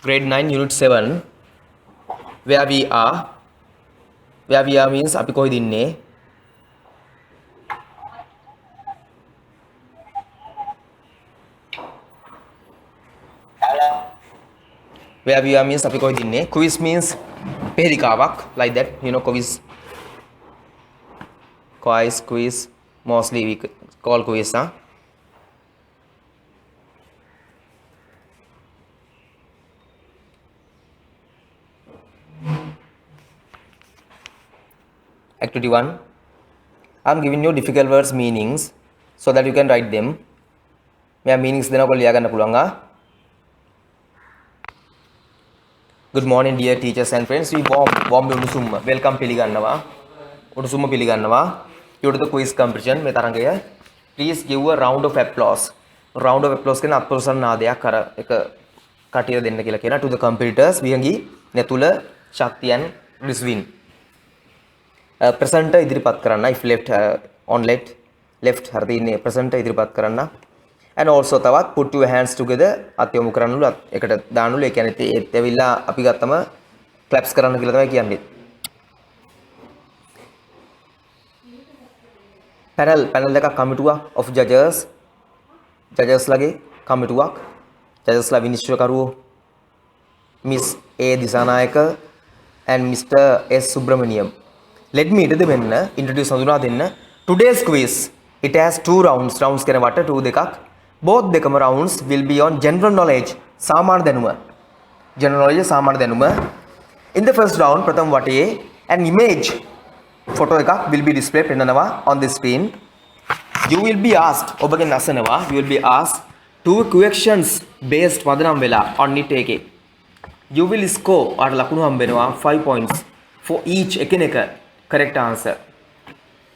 grade 9 unit 7 where we are means අපි කොහෙද ඉන්නේ where we are means අපි කොහෙද ඉන්නේ quiz means පෙරලිකාවක් like that you know quiz mostly we call quiz Activity 1. I am giving you difficult words meanings so that you can write them. मैं meanings देना को लिया करना पुलांगा. Good morning dear teachers and friends. We warm उड़ुसुम welcome पिलिगान्नवा उड़ुसुम पिलिगान्नवा. You to the quiz competition में तारंगे है. Please give a round of applause. Round of applause के ना applause ना दिया कर एक काटिया देने के लिए क्या ना to the competitors. Vihangi नेतुला शक्तियान रिस्विन. presenter ඉදිරිපත් කරන්න if left on left හරියට ඉන්නේ presenter ඉදිරිපත් කරන්න and also තවත් put your hands together අත යොමු කරන්නලු එකට දාන්නලු ඒ කියන්නේ ඒත් ඇවිල්ලා අපි ගත්තම claps කරන්න කියලා තමයි කියන්නේ panel එකක් කමිටුවක් of judges ලගේ කමිටුවක් judges ලා විනිශ්චයකරුවෝ miss A Dissanayake and Mr S Subramaniam. Let me introduce today's quiz. It has 2 rounds. Rounds kena wata 2 dekak. Both the rounds will be on general knowledge. Samar denuma. General knowledge samar denuma. In the first round, pratham wate an image photo ekak will be displayed on the screen. You will be asked. Obagen nasanawa. You will be asked 2 questions based wadanam vela on it eke. You will score or lakunu hambenwa 5 points for each ekeneka. Correct answer.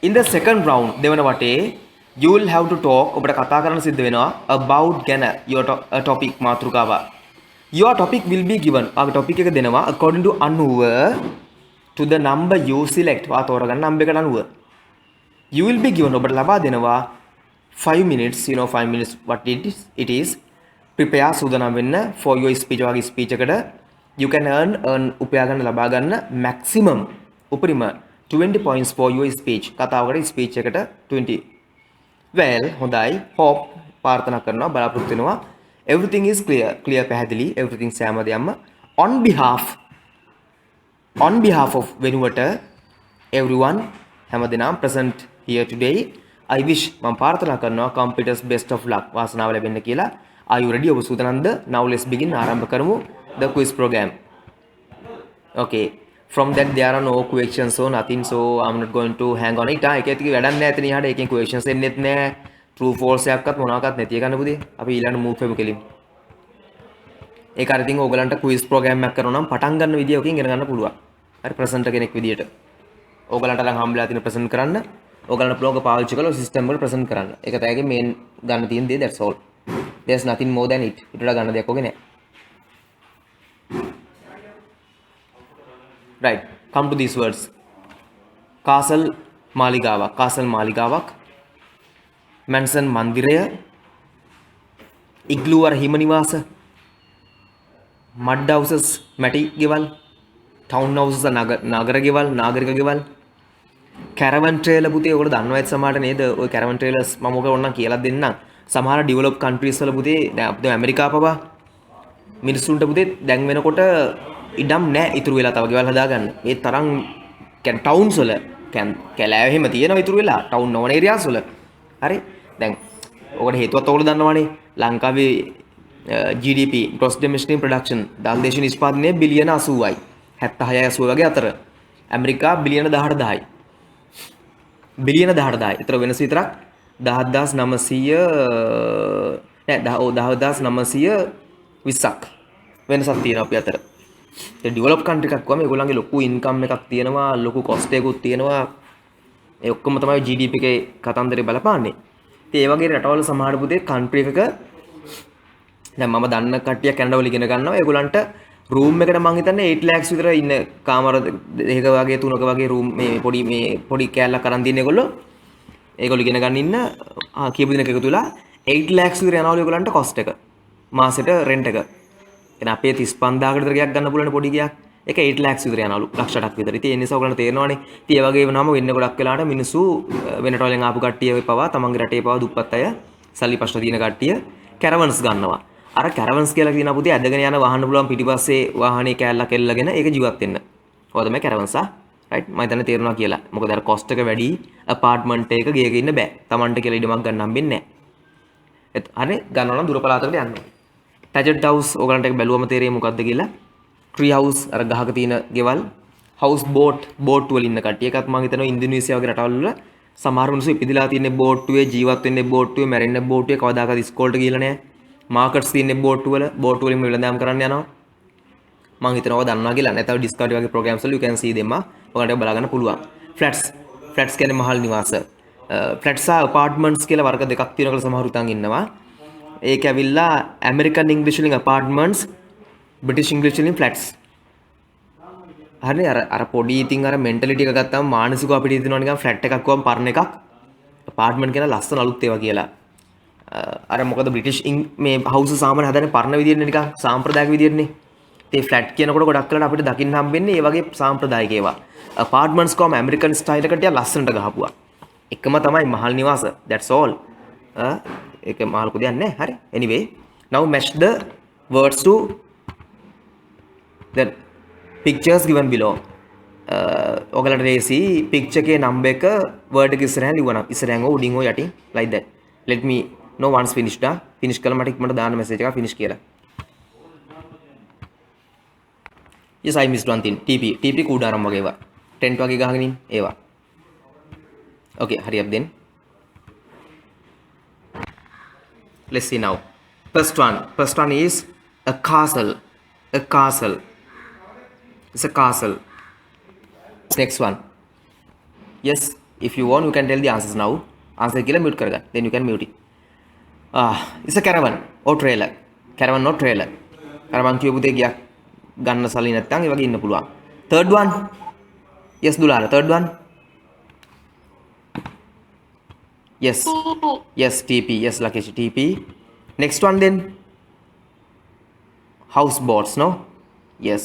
In the second round, devana wate you will have to talk obata katha karana siddha wenawa about gana your topic matrukawa. Your topic will be given. Aga topic එක දෙනවා according to අනුව to the number you select. වා තෝරගන්න number එකට අනුව. You will be given ඔබට ලබා දෙනවා 5 minutes, 5 minutes what it is. Prepare සූදානම් වෙන්න for your speech වගේ speech එකකට. You can earn උපයා ගන්න ලබා ගන්න maximum උපරිම 20 points for your speech. කතාවකට speech එකට 20. Well, හොඳයි. Hope ප්‍රාර්ථනා කරනවා බලාපොරොත්තු වෙනවා. Everything is clear පැහැදිලි. Everything සෑම දෙයක්ම on behalf of වෙනුවට everyone හැමදෙනාම present here today. I wish මම ප්‍රාර්ථනා කරනවා competitors best of luck. වාසනාව ලැබෙන්න කියලා. Are you ready? ඔබ සූදානම්ද? Now let's begin. ආරම්භ කරමු the quiz program. Okay. From that there are no questions so nothing, so I'm not going to hang on it. ඒක ඇතික වැඩක් නැහැ එතන ඉහාට එකෙන් questions එන්නෙත් නැහැ true false එකක්වත් මොනවාක්වත් නැති එකන පුතේ අපි ඊළඟ move වෙමු කෙලින් ඒක අර ඉතින් ඕගලන්ට quiz program එකක් කරනවා නම් පටන් ගන්න විදිය ඔකෙන් ඉගෙන ගන්න පුළුවන් හරි presenter කෙනෙක් විදියට ඕගලන්ට නම් හම්බෙලා තියෙන present කරන්න ඕගලන්ට blog පාවිච්චි කරලා system වල present කරන්න ඒක තමයි main ගන්න තියෙන දේ that's all there's nothing more than it ඊට වඩා ගන්න දෙයක් ඔගේ නැහැ. Right, come to these words. Castle Maligawak, Mansion Mandiraya, Igloo or Himanivasa, Mud houses, Mati Gival, Town houses, Nagara Gival, Caravan trailer Bute over the Anwait Samata, the caravan trailers, Mamoka Ona Kiela Dinna, Samara developed countries, Salabute, the America Papa, Minsunta Bute, Dangmenakota. ඉඩම් නැහැ ඉතුරු වෙලා තව ගෙවල් හදාගන්න. ඒ තරම් කියන්නේ ටවුන්ස් වල කැලෑව එහෙම තියෙනවා ඉතුරු වෙලා ටවුන් නොවන ඒරියාස් වල. හරි. දැන් ඔකට හේතුවත් ඔයගොල්ලෝ දන්නවනේ. ලංකාවේ GDP gross domestic production දල් දේශීය නිෂ්පාදනය බිලියන 80යි. 76යි 80 වගේ අතර. ඇමරිකා බිලියන 18000යි. බිලියන 18000යි. ඒතර වෙනස විතරක් 10920ක් වෙනසක් තියෙනවා අපි අතර. ඒ ඩෙවලොප් කන්ට්‍රි එකක් වම ඒගොල්ලන්ගේ ලොකු ඉන්කම් එකක් තියෙනවා ලොකු කොස්ට් එකකුත් තියෙනවා ඒ ඔක්කොම තමයි GDP එකේ කතන්දරේ බලපාන්නේ. ඉතින් ඒ වගේ රටවල සමහර පුතේ කන්ට්‍රි එකක දැන් මම දන්න කට්ටියක් කැනඩාවල ඉගෙන ගන්නවා ඒගොල්ලන්ට රූම් එකට මං හිතන්නේ 8 lakhs විතර ඉන්න කාමර දෙකක වගේ තුනක වගේ රූම් මේ පොඩි කෑල්ලක් අරන් දින්න ඒගොල්ලෝ ඉගෙන ගන්න ඉන්න කියපු දිනක එකතු වෙලා 8 lakhs විතර යනවලු ඒගොල්ලන්ට කොස්ට් එක මාසෙට රෙන්ට් එක එහෙනම් අපේ 35000කට විතර ගයක් ගන්න පුළුවන් පොඩි ගයක්. ඒක 8 lakhs විතර යනවලු. ලක්ෂයක් විතර. ඉතින් ඒ නිසා ඔයගලන්ට තේරෙනවනේ. ඉතින් ඒ වගේ වෙනවම වෙන්න ගොඩක් වෙලාවට මිනිස්සු වෙන රටවලින් ආපු කට්ටිය පවා තමන්ගේ රටේ පවා දුප්පත් අය සල්ලි ප්‍රශ්න තියෙන කට්ටිය කැරවන්ස් ගන්නවා. අර කැරවන්ස් කියලා කියන පුතේ ඇදගෙන යන වහන්න පුළුවන් පිටිපස්සේ වාහනේ කෑල්ලක් එල්ලගෙන ඒක ජීවත් වෙන්න. ඔය තමයි කැරවන්ස් රයිට්. මම හිතන්නේ තේරුණා කියලා. මොකද අර කොස්ට් එක වැඩි අපාර්ට්මන්ට් එකක ගියක ඉන්න බෑ. තමන්ට කියලා ඉඩමක් ගන්න හම්බෙන්නේ නැහැ. හරි ගන්නවා නම් දුර පළාතකට යන්න. ටැජඩ් හවුස් ඔයගලන්ට ඒක බැලුවම තේරෙයි මොකක්ද කියලා. ට්‍රී හවුස් අර ගහක තියෙන ගෙවල්. හවුස් බෝට් වල ඉන්න කට්ටිය. ඒකත් මම හිතනවා ඉන්දුනීසියා වගේ රටවල් වල සමහර මිනිස්සු ඉපදිලා තියෙන්නේ බෝට්ටුවේ ජීවත් වෙන්නේ බෝට්ටුවේ මැරෙන්නේ බෝට්ටුවේ කවදාකවත් ඉස්කෝලේට ගිහලා නැහැ. මාකට්ස් තියෙන්නේ බෝට්ටු වලින් වෙළඳාම් කරන්න යනවා. මම හිතනවා දන්නවා කියලා. නැත්නම් ඩිස්කවරි වගේ ප්‍රෝග්‍රෑම්ස් වල you can see them ඔයාලට බලා ගන්න පුළුවන්. ෆ්ලැට්ස් කියන්නේ මහල් නිවාස. ෆ්ලැට්ස් සහ අපාර්ට්මන්ට්ස් කියලා වර්ග දෙකක් තියෙනවා කියලා සමහරු හිතන් ඉන්නවා. ඒක ඇවිල්ලා ඇමරිකන් ඉංග්‍රීසි වලින් අපාර්ට්මන්ට්ස්, බ්‍රිටිෂ් ඉංග්‍රීසි වලින් ෆ්ලැට්ස්. හරිනේ අර පොඩි ඉතින් අර මෙන්ටැලිටි එක ගත්තාම මානසිකව අපිට හිතෙනවා නිකන් ෆ්ලැට් එකක් වම් පරණ එකක්. අපාර්ට්මන්ට් කියන ලස්සන අලුත් ඒවා කියලා. අර මොකද බ්‍රිටිෂ් මේ හවුස් සාමාන්‍ය හදන්නේ පරණ විදිහට නිකන් සාම්ප්‍රදායික විදිහටනේ. ඒ ෆ්ලැට් කියනකොට ගොඩක් වෙලාවට අපිට දකින්න හම්බෙන්නේ ඒ වගේ සාම්ප්‍රදායික ඒවා. අපාර්ට්මන්ට්ස් කොහම ඇමරිකන් ස්ටයිල් එකට ලස්සනට ගහපුවා. එකම තමයි මහල් නිවාස. that's all. ඒක මහල් කුදියක් නැහැ. හරි. anyway now match the words to the pictures given below. ඔයගලට රේසි picture එකේ number එක word එක ඉස්සරහින් ලියවනම් ඉස්සරහින් උඩින් යටින් like that. let me know once finished. finish කළා මට ඉක්මනට දාන්න message එකක් finish කියලා. yes I missed one thing. TP කූඩාරම් වගේ ඒවා. ටෙන්ට් වගේ ගහගෙන ඉන්න ඒවා. okay hurry up then. let's see now. First one is a castle. It's a castle. Next one. Yes, if you want you can tell the answers now. Answer kila mute karga. Then you can mute it. It's a caravan or trailer. Caravan or trailer. Caravan කියපු දෙයක් ගියක් ගන්න සල්ලි නැත්නම් ඒ වගේ ඉන්න පුළුවන්. Third one. Yes Dulana. Third one. Yes. Yes TP. Yes Lakesh TP. Next one then. Houseboats, no? Yes.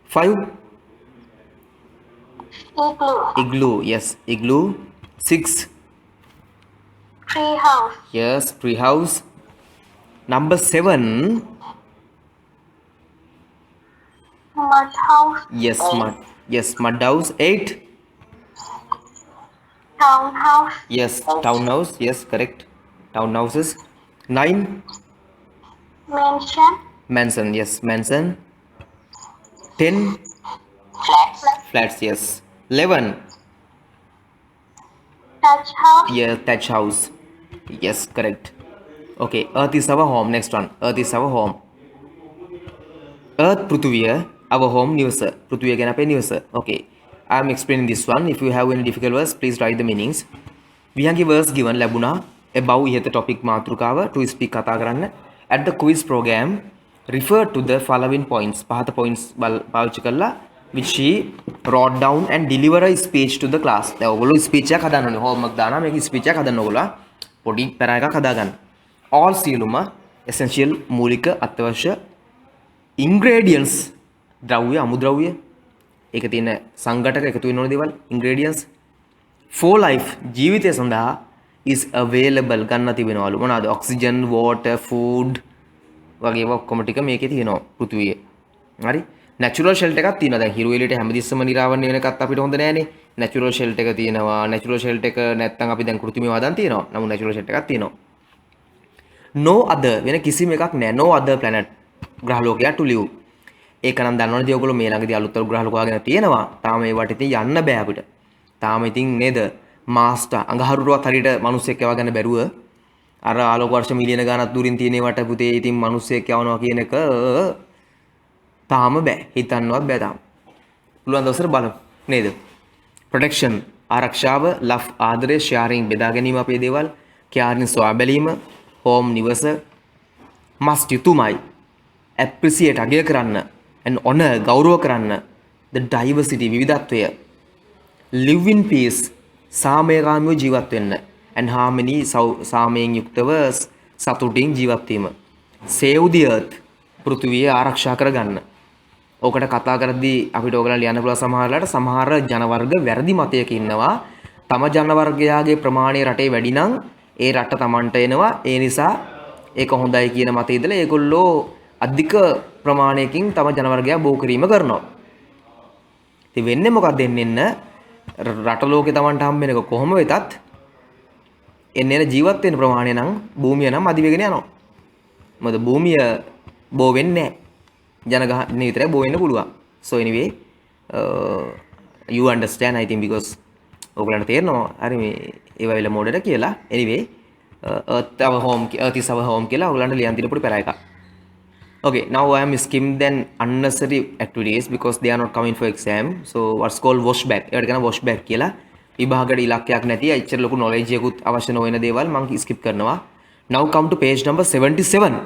5. Igloo. Yes, igloo. 6. Tree house. Yes, tree house. Number 7. Mud house. Yes, mud house. 8. Townhouse. Yes, townhouse. Yes, correct. Townhouses. 9. Mansion. Yes, mansion. 10. Flats. Yes. 11. Thatch house. Yes, thatch house. Yes, correct. Okay, Earth is our home. Next one. Earth is our home. Earth Prithviya, our home නිවස. Prithviya කියන අපේ නිවස. Okay. I am explaining this one. If you have any difficult words, please write the meanings. විහංගි words given ලැබුණා. above ඉහත topic මාතෘකාව to speak කතා කරන්න. At the quiz program, refer to the following points. පහත points පාවිච්චි කරලා which she wrote down and deliver a speech to the class. දැන් ඔයගොල්ලෝ speech එකක් හදන්න ඕනේ. homework දානවා මේක speech එකක් හදන්න ඕගොල්ලෝ. පොඩි පැරා එකක් හදාගන්න. all සියලුම essential මූලික අත්‍යවශ්‍ය ingredients ද්‍රව්‍ය අමුද්‍රව්‍ය ඒක තියෙන සංඝටක එකතු වෙන ඕන දේවල් ingredients for life ජීවිතය සඳහා is available ගන්න තිබෙනවලු. මොනවාද? oxygen, water, food වගේ ඒවා ඔක්කොම ටික මේකේ තියෙනවා පෘථුවියේ. හරි? natural shelter එකක් තියෙනවා. දැන් හිරු එළියට හැමතිස්සම නිරාවරණය වෙන එකත් අපිට හොඳ නෑනේ. natural shelter එක තියෙනවා. natural shelter එක නැත්තම් අපි දැන් කෘත්‍රිම වදන් තියෙනවා. නමුත් natural shelter එකක් තියෙනවා. no other වෙන කිසිම එකක් නෑ. no other planet ග්‍රහ ලෝකයක් to live. ඒක නම් දන්නවනේ ඔයගොල්ලෝ මේ ළඟදී අලුත් ග්‍රහ ලෝක හොයාගෙන තියෙනවා. තාම ඒවට ඉතින් යන්න බෑ අපිට. තාම ඉතින් නේද? මාස්ටර් අඟහරුවටවත් හරියට මිනිස්සෙක් යවා ගන්න බැරුව අර ආලෝක වර්ෂ මිලියන ගණන් දුරින් තියෙන වට පුතේ ඉතින් මිනිස්සෙක් යවනවා කියන එක තාම බෑ. හිතන්නවත් බෑ තාම. පුළුවන් දවසට බලමු නේද? ප්‍රොටෙක්ෂන් ආරක්ෂාව, ලව් ආදරය, ෂෙයාරින් බෙදා ගැනීම අපේ දේවල්, කෙයාරින් සොයා බැලීම, හෝම් නිවස, මස්ට් යුතුයමයි, ඇප්‍රීසියේට් අගය කරන්න, and honor ගෞරව කරන්න, the diversity විවිධත්වය, live in peace සාමයකාමීව ජීවත් වෙන්න, and harmony සාමයෙන් යුක්තව සතුටින් ජීවත් වීම, save the earth පෘථිවිය ආරක්ෂා කරගන්න. ඕකට කතා කරද්දී අපිට ඕගලන්ට ලියන්න පුළුවන් සමහරලාට සමහර ජන වර්ග වැරදි මතයක ඉන්නවා. තම ජන වර්ගයාගේ ප්‍රමාණය රටේ වැඩි නම් ඒ රට Tamanට එනවා. ඒ නිසා ඒක හොඳයි කියන මතය ඉඳලා ඒගොල්ලෝ අධික ප්‍රමාණයකින් තම ජන වර්ගයා බෝ කිරීම කරනවා. ඉතින් වෙන්නේ මොකක්ද එන්න රට ලෝකේ Tamanට හම්බෙන එක කොහොම වෙතත් එන්නේ ජීවත් වෙන ප්‍රමාණය නම් භූමිය නම් අධි වෙගෙන යනවා. මොකද භූමිය බෝ වෙන්නේ නැහැ. ජනගහන විතරයි බෝ වෙන්න පුළුවන්. So anyway you understand I think because ඔයගලන්ට තේරෙනවා හරි මේ ඒවා වෙල මොඩට කියලා. anyway earth is our home කියලා ඔයගලන්ට ලියන් දෙන්න පොඩි පැර එකක්. Okay, now I am skim then unnecessary activities because they are not coming for exam. So what's called wash back. ඒකට කියන wash back කියලා. විභාගයට ඉලක්කයක් නැති අයිච්චර ලොකු knowledge එකකුත් අවශ්‍ය නොවන දේවල් මම skip කරනවා. Now come to page number 77.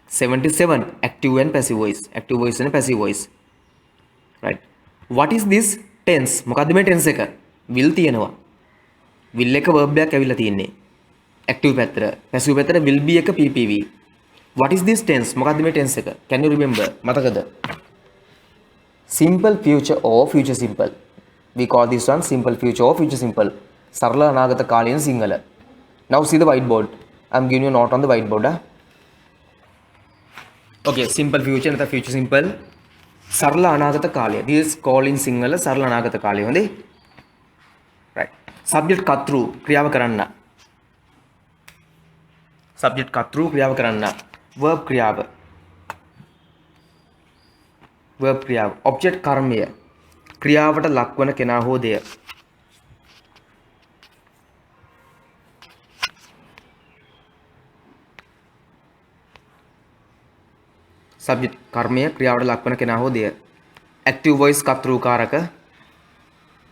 77 active and passive voice. Active voice and passive voice. Right. What is this tense? මොකද්ද මේ tense එක? will තියෙනවා. will එක verb එකක් ඇවිල්ලා තියෙන්නේ. active පැත්තට. passive පැත්තට will be එක PPV. What is this tense? මොකද්ද මේ tense එක? Can you remember? මතකද? Simple future or future simple. We call this one simple future or future simple. සරල අනාගත කාලීන Sinhala. Now see the whiteboard. I'm giving you a note on the whiteboard. Okay, simple future නැත්නම් future simple. සරල අනාගත කාලය. This is called in Sinhala සරල අනාගත කාලය. හොඳේ? Right. Subject කර්තෘ ක්‍රියාව කරන්න. Subject කර්තෘ ක්‍රියාව කරන්න. Verb ක්‍රියාව. Verb ක්‍රියාව. Object කර්මය. ක්‍රියාවට ලක්වන කෙනා හෝ දෙය. Subject කර්මය ක්‍රියාවට ලක්වන කෙනා හෝ දෙය. Active voice කර්තෘකාරක.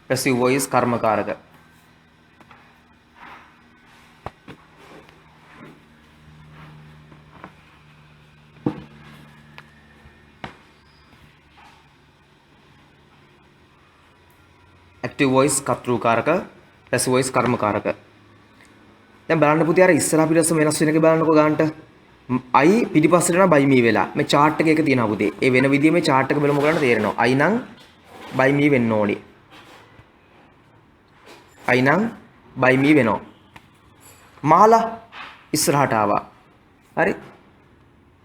Passive voice කර්මකාරක. Active voice කර්තෘකාරක, passive voice කර්මකාරක. දැන් බලන්න පුතේ අර ඉස්සරහ පිටස්ස වෙනස් වෙන එක බලන්නකෝ ගන්නට. I පිටිපස්සට යන by me වෙලා. මේ chart එක තියෙනවා පුතේ. ඒ වෙන විදිහේ මේ chart එක බලමු ගන්න තේරෙනවා. I නම් by me වෙන්න ඕනේ. I නම් by me වෙනවා. මාලා ඉස්සරහට ආවා. හරි.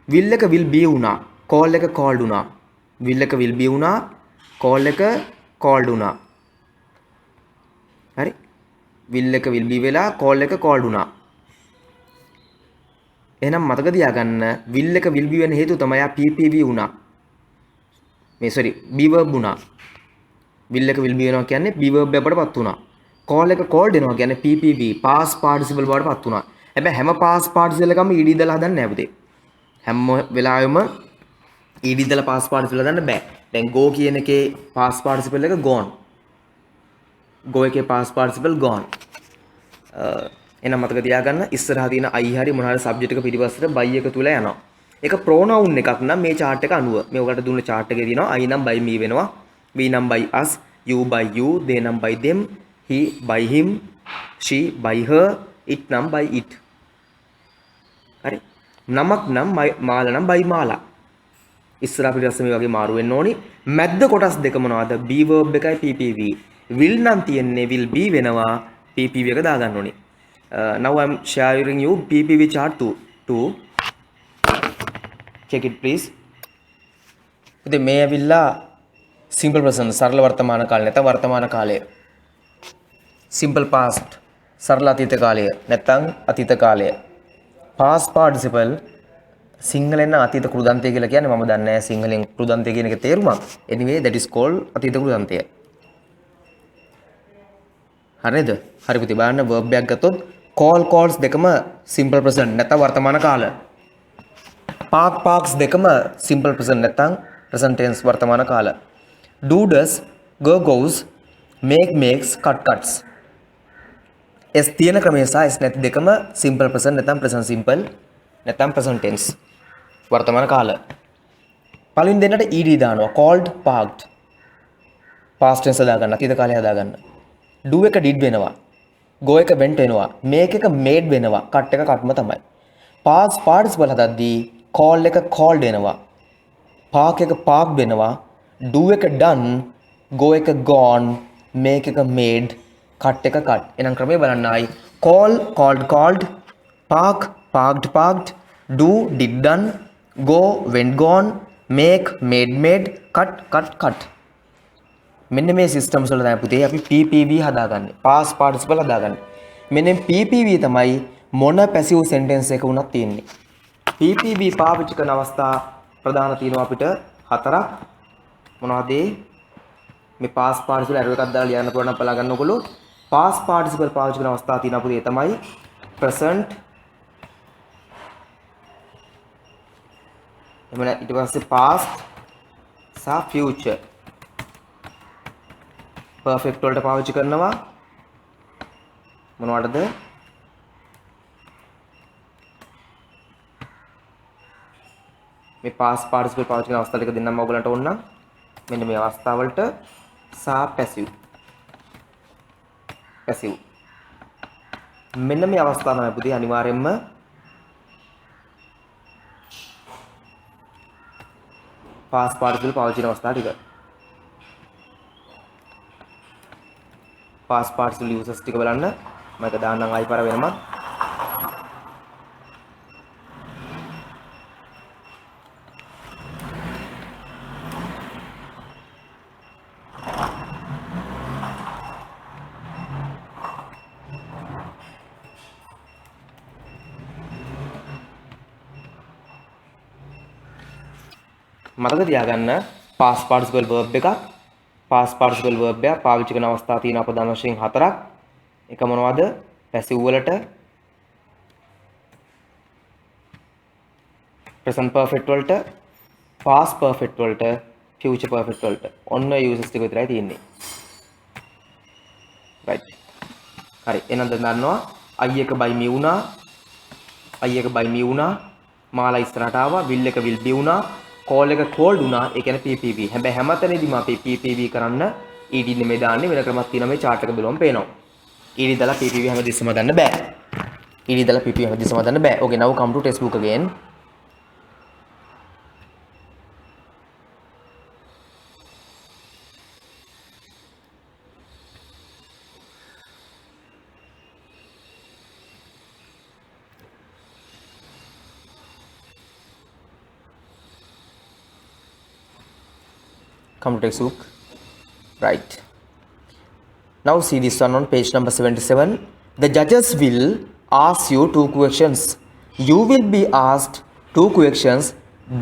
will එක will be වුණා. call එක called වුණා. will එක will be වුණා. call එක called වුණා. හරි. will එක will be වෙලා call එක called වුණා. එහෙනම් මතක තියාගන්න will එක will be වෙන හේතුව තමයි PPV වුණා. මේ sorry be verb වුණා. will එක will be වෙනවා කියන්නේ be verb එකකටපත් වුණා. call එක called වෙනවා කියන්නේ PPV past participle බවටපත් වුණා. හැබැයි හැම past participle එකම ed දාලා හදන්න නෑ පුතේ. හැම වෙලාවෙම ed දාලා past participle හදන්න බෑ. දැන් go කියන එකේ past participle එක gone. go එකේ past participle gone. එහෙනම් මතක තියාගන්න ඉස්සරහා තියෙන I හරි මොන හරි subject එක පිටිපස්සට by එක තුල යනවා. ඒක pronoun එකක් නම් මේ chart එක අනුව මේ ඔයාලට දුන්න chart එකේ තියෙනවා I නම් by me වෙනවා. we නම් by us, you by you, they නම් by them, he by him, she by her, it නම් by it. හරි. නමක් නම් මාලා නම් by මාලා. ඉස්සරහා පිටිපස්ස මේ වගේ මාරු වෙන්න ඕනි. මැද්ද කොටස් දෙක මොනවද? be verb එකයි PPV. will නම් තියෙන්නේ will be වෙනවා PPV එක දාගන්න ඕනේ. Now I'm sharing you PPV chart to check it please. ඉතින් මේ ඇවිල්ලා simple present සරල වර්තමාන කාලය නැත්නම් වර්තමාන කාලය. simple past සරල අතීත කාලය නැත්නම් අතීත කාලය. past participle සිංහලෙන් අතීත කෘදන්තය කියලා කියන්නේ මම දන්නේ නැහැ සිංහලෙන් කෘදන්තය කියන එක තේරුමක්. Anyway that is called අතීත කෘදන්තය. හරිද? හරි පුතේ බලන්න verb එකක් ගත්තොත් call calls දෙකම simple present නැත්නම් වර්තමාන කාල. park parks දෙකම simple present නැත්නම් present tense වර්තමාන කාල. do does, go goes, make makes, cut cuts. s තියෙන ක්‍රමය සහ s නැති දෙකම simple present නැත්නම් present simple නැත්නම් present tense වර්තමාන කාල. පළවෙනි දෙන්නට ed දානවා called, parked. past tense දාගන්න අතීත කාලය හදාගන්න. do එක did වෙනවා. go එක went වෙනවා. make එක made වෙනවා. cut එක cutම තමයි. past participle හදද්දී call එක called වෙනවා. park එක parked වෙනවා. do එක done, go එක gone, make එක made, cut එක cut. එහෙනම් ක්‍රමය බලන්නයි. call called called, park parked parked, do did done, go went gone, make made made, cut cut cut. මෙන්න මේ සිස්ටම්ස් වල තමයි පුතේ අපි PPV හදාගන්නේ. past participle හදාගන්නේ. මෙන්න PPV තමයි මොන පැසිව් සෙන්ටෙන්ස් එක වුණත් තියෙන්නේ. PPV පාවිච්චි කරන අවස්ථා ප්‍රධාන තියෙනවා අපිට හතරක්. මොනවද මේ past participle arrow එකක් දාලා ලියන්න පුළුවන් නම් බලා ගන්න ඕගොල්ලෝ. past participle පාවිච්චි කරන අවස්ථා තියෙනවා පුතේ තමයි present, එමෙන්න ඊට පස්සේ past සහ future. perfect වලට පාවිච්චි කරනවා මොනවටද? මේ past participle පාවිච්චි කරන අවස්ථා ටික දෙන්නම ඔයගලන්ට ඕන නම් මෙන්න මේ අවස්ථාවලට සා passive මෙන්න මේ අවස්ථාව තමයි පුතේ අනිවාර්යයෙන්ම past participle පාවිච්චි කරන අවස්ථා ටික. past participle uses ටික බලන්න මම ඒක දාන්නම් ආයි පාර වෙනම. මතක තියාගන්න past participle verb එකක් past participle verb එක පාවිච්චි කරන අවස්ථා තියෙනවා ප්‍රධාන වශයෙන් හතරක්. එක මොනවද? passive වලට, present perfect වලට, past perfect වලට, future perfect වලට. ඔන්න uses ටික විතරයි තියෙන්නේ. right. හරි. එහෙනම් දැන් දන්නවා I එක by me වුණා. I එක by me වුණා. මාලා ඉස්සරහට ආවා. will එක will be වුණා. call එක called වුණා. ඒ කියන්නේ PPV. හැබැයි හැමතැනදීම අපි PPV කරන්න ED නෙමෙයි දාන්නේ. වෙන ක්‍රමයක් තියෙනවා මේ chart එක බලවම පේනවා. ED දාලා PPV හැමදෙස්සම දාන්න බෑ. ED දාලා PPV හැමදෙස්සම දාන්න බෑ. Okay, now come to textbook again. Come to textbook. Right. Now see this one on page number 77. The judges will ask you two questions. You will be asked two questions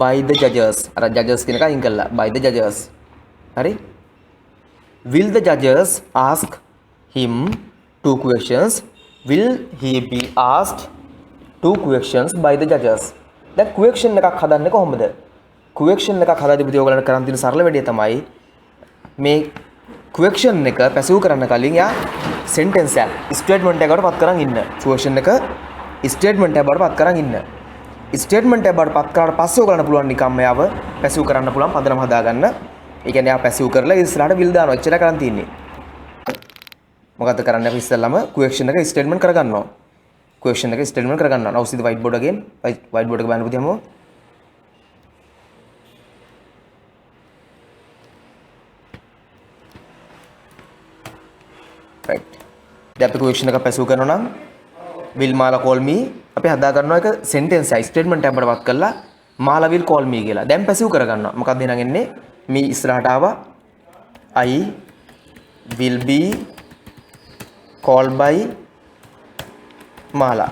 by the judges. Ara judges kinaka ingalla by the judges. Hari? Will the judges ask him two questions? Will he be asked two questions by the judges? That question එකක් හදන්නේ කොහොමද? question එකක් හදාදීපදී ඔයගලන්ට කරන් තියෙන සරල වැඩේ තමයි මේ question එක පැසිව් කරන්න කලින් යා sentence එක statement එකකට පත් කරන් ඉන්න. question එක statement එකකට පත් කරන් ඉන්න. statement එකකට පත් කරාට පස්සේ ඔයගලන්ට පුළුවන් නිකම්ම යාව පැසිව් කරන්න පුළුවන් පදනම හදාගන්න. ඒ කියන්නේ යා පැසිව් කරලා ඉස්සරහට will දානවා. එච්චර කරන් තියෙන්නේ. මොකද්ද කරන්නේ අපි ඉස්සෙල්ලාම question එක statement කරගන්නවා. question එක statement කරගන්නවා. now see the whiteboard again. whiteboard එක බලන්න පුතියම. right. දැන් අපි question එක පැසිව් කරනවා නම් will mala call me අපි හදා ගන්නවා එක sentence එක statement එකකට වත් කරලා mala will call me කියලා. දැන් පැසිව් කරගන්නවා. මොකක්ද එහෙනම් එන්නේ? me ඉස්සරහට ආවා. I will be called by mala.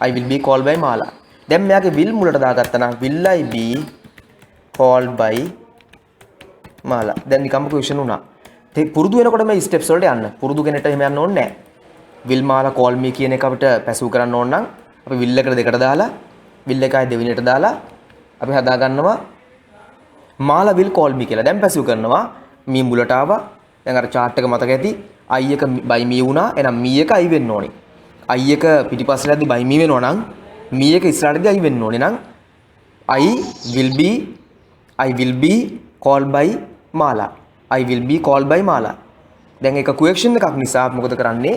I will be called by mala. දැන් මෙයාගේ will මුලට දාගත්තා නම් will I be called by mala. දැන් නිකම්ම question උනා. පුරුදු වෙනකොට මේ ස්ටෙප්ස් වලට යන්න. පුරුදු කෙනෙක්ට එහෙම යන්න ඕනේ නැහැ. will mala call me කියන එක අපිට පැසිව් කරන්න ඕන නම් අපි will එකට දෙකට දාලා will එකයි දෙවෙනියට දාලා අපි හදා ගන්නවා mala will call me කියලා. දැන් පැසිව් කරනවා me මුලට ආවා. දැන් අර chart එක මතක ඇති. I එක by me වුණා. එහෙනම් me එක I වෙන්න ඕනේ. I එක පිටිපස්සටදී by me වෙනවා නම් me එක ඉස්සරහටදී I වෙන්න ඕනේ නම් I will be called by mala. I will be called by mala. දැන් එක question එකක් නිසා මොකද කරන්නේ?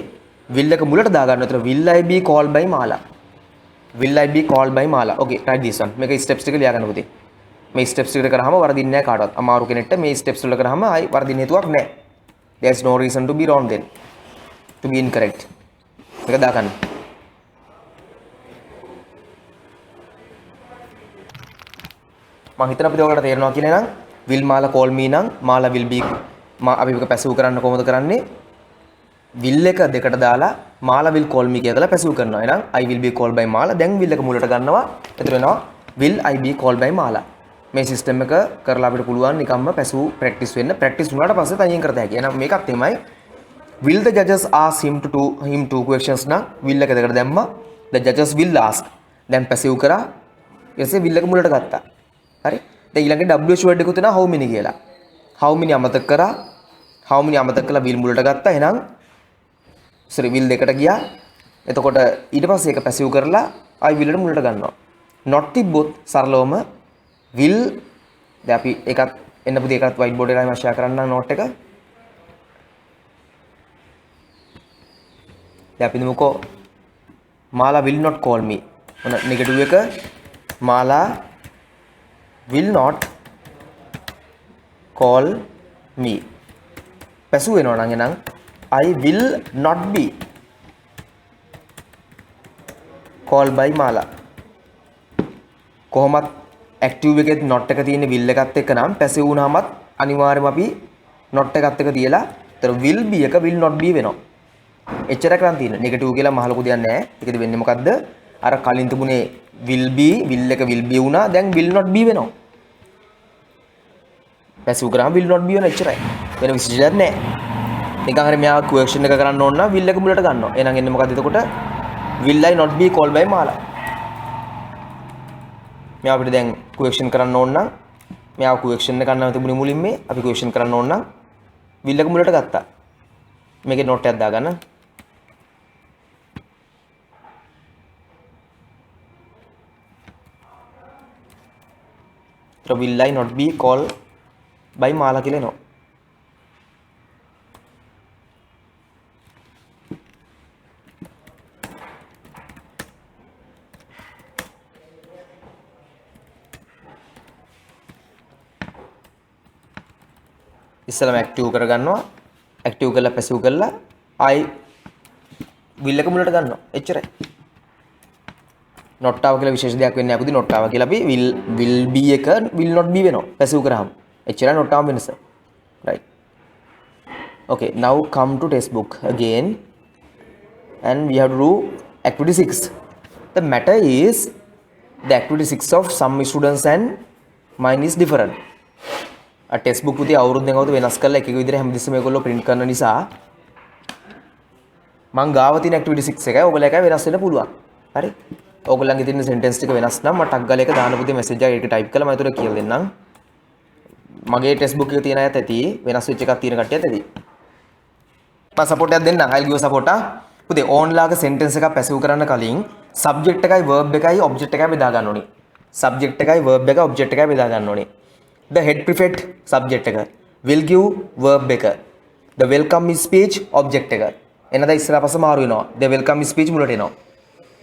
will එක මුලට දා ගන්න. උතර will I be called by mala. will I be called by Mala? Okay, try this one. මේක steps ටික ලියා ගන්න පුතේ. මේ steps ටිකට කරාම වරදින්නේ නැහැ කාටවත්. අමාරු කෙනෙක්ට මේ steps වල කරාම ආයි වරදින්න හේතුවක් නැහැ. There is no reason to be wrong then. To be incorrect. මේක දාගන්න. මම හිතන අපිට ඔයාලට තේරෙනවා කියලා නම් will Mala call me නම් Mala will be අපි මේක පැසිව් කරන්න කොහොමද කරන්නේ? will එක දෙකට දාලා Mala will call me කියලා පැසිව් කරනවා. එහෙනම් I will be called by Mala. දැන් will එක මුලට ගන්නවා. එතන වෙනවා will I be called by Mala. මේ සිස්ටම් එක කරලා අපිට පුළුවන් නිකම්ම පැසිව් ප්‍රැක්ටිස් වෙන්න. ප්‍රැක්ටිස් වුණාට පස්සේ තනියෙන් කරත හැකියි. එහෙනම් මේකත් එමය. Will the judges ask him two questions නම් will එක දෙකට දැම්මා. The judges will ask. දැන් පැසිව් කරා. ඊටසේ will එක මුලට ගත්තා. හරි. දැන් ඊළඟට WH word එකකුත් එනවා how many කියලා. how many අමතක කරා. how many අමතක කළා will මුලට ගත්තා. එහෙනම් will දෙකට ගියා. එතකොට ඊට පස්සේ ඒක පැසිව් කරලා I will එක මුලට ගන්නවා. not තිබ්බොත් සරලවම will දැන් අපි එකක් එන්න පුතේ එකත් white board එකයි මම share කරන්න note එක. දැන් අපි දුමුකෝ Mala will not call me. මොන නෙගටිව් එක Mala will not call me. පැසු වෙනවා නම් එහෙනම් I will not be called by Mala. කොහොමත් active එකෙත් not එක තියෙන will එකත් එක්ක නම් පැසිව් වුණාමත් අනිවාර්යයෙන්ම අපි not එකත් එක්ක තියලා ඒතර will be එක will not be වෙනවා. එච්චර කරන් තියෙන. නෙගටිව් කියලා මහ ලොකු දෙයක් නැහැ. ඒකද වෙන්නේ මොකද්ද? අර කලින් තිබුණේ will be will එක will be වුණා. දැන් will not be වෙනවා. පැසිව් කරාම will not be වෙන එච්චරයි. වෙන විශේෂයක් නැහැ. නිකන් හරි මෙයා question එක කරන්න ඕන නම් will එක මුලට ගන්නවා. එහෙනම් එන්නේ මොකද්ද එතකොට? will I not be called by Mala. මෙයා අපිට දැන් question කරන්න ඕන නම් මෙයා question එක ගන්නව තිබුණේ මුලින්ම අපි question කරන්න ඕන නම් will එක මුලට ගත්තා. මේකේ note එකක් දාගන්න. will I not be called by Mala කියලා එනවා. ඉස්සලම ඇක්ටිව් කරගන්නවා. ඇක්ටිව් කරලා පැසිව් කරලා I will එක මුලට ගන්නවා. එච්චරයි. not ආව කියලා විශේෂ දෙයක් වෙන්නේ නැහැ පුතේ. not ආව කියලා අපි will be එක will not be වෙනවා. පැසිව් කරාම. එච්චරයි not ආව වෙනස. right. Okay, now come to textbook again and we have to do activity 6. The matter is the activity 6 of some students and mine is different. A textbook පුතේ අවුරුද්දෙන් අවුරුද්ද වෙනස් කරලා එක එක විදිහට හැමදෙස්සම මේගොල්ලෝ print කරන නිසා මං ගාව තියෙන activity 6 එකයි ඔයගොල්ලෝ එකයි වෙනස් වෙන්න පුළුවන්. හරි? ඔයගොල්ලන්ගේ තියෙන sentence ටික වෙනස් නම් මට ටක් ගාලා එක දාන්න පුතේ message එකක් ඒක type කරලා මම ඒතර කියලා දෙන්නම්. මගේ textbook එකේ තියෙන අයත් ඇති වෙනස් වෙච්ච එකක් තියෙන කට්ටියත් ඇති. මම support එකක් දෙන්නම්. I'll give support. පුතේ ඕන්ලාගේ sentence එකක් පැසිව් කරන්න කලින් subject එකයි verb එකයි object එකයි බෙදා ගන්න ඕනේ. subject එකයි verb එකයි object එකයි බෙදා ගන්න ඕනේ. The head prefect subject එක will give verb එක. The welcome speech object එක. එනද ඉස්සරහ පස්ස මාරු වෙනවා. The welcome speech මුලට එනවා.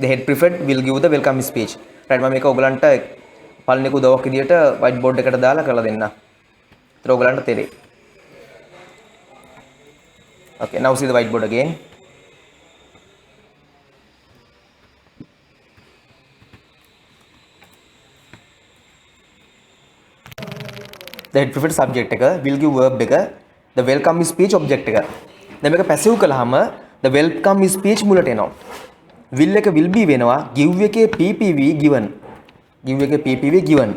The head prefect will give the welcome speech. right මම මේක ඔයගලන්ට පළවෙනි උදව්වක් විදියට white board එකට දාලා කරලා දෙන්න. ඒතර ඔයගලන්ට තේරෙයි. Okay, now see the white board again. The head prefect subject එක will give verb එක the welcome speech object එක. දැන් මේක පැසිව් කළාම the welcome speech මුලට එනවා. will එක will be වෙනවා give එකේ ppv given. give එකේ ppv given.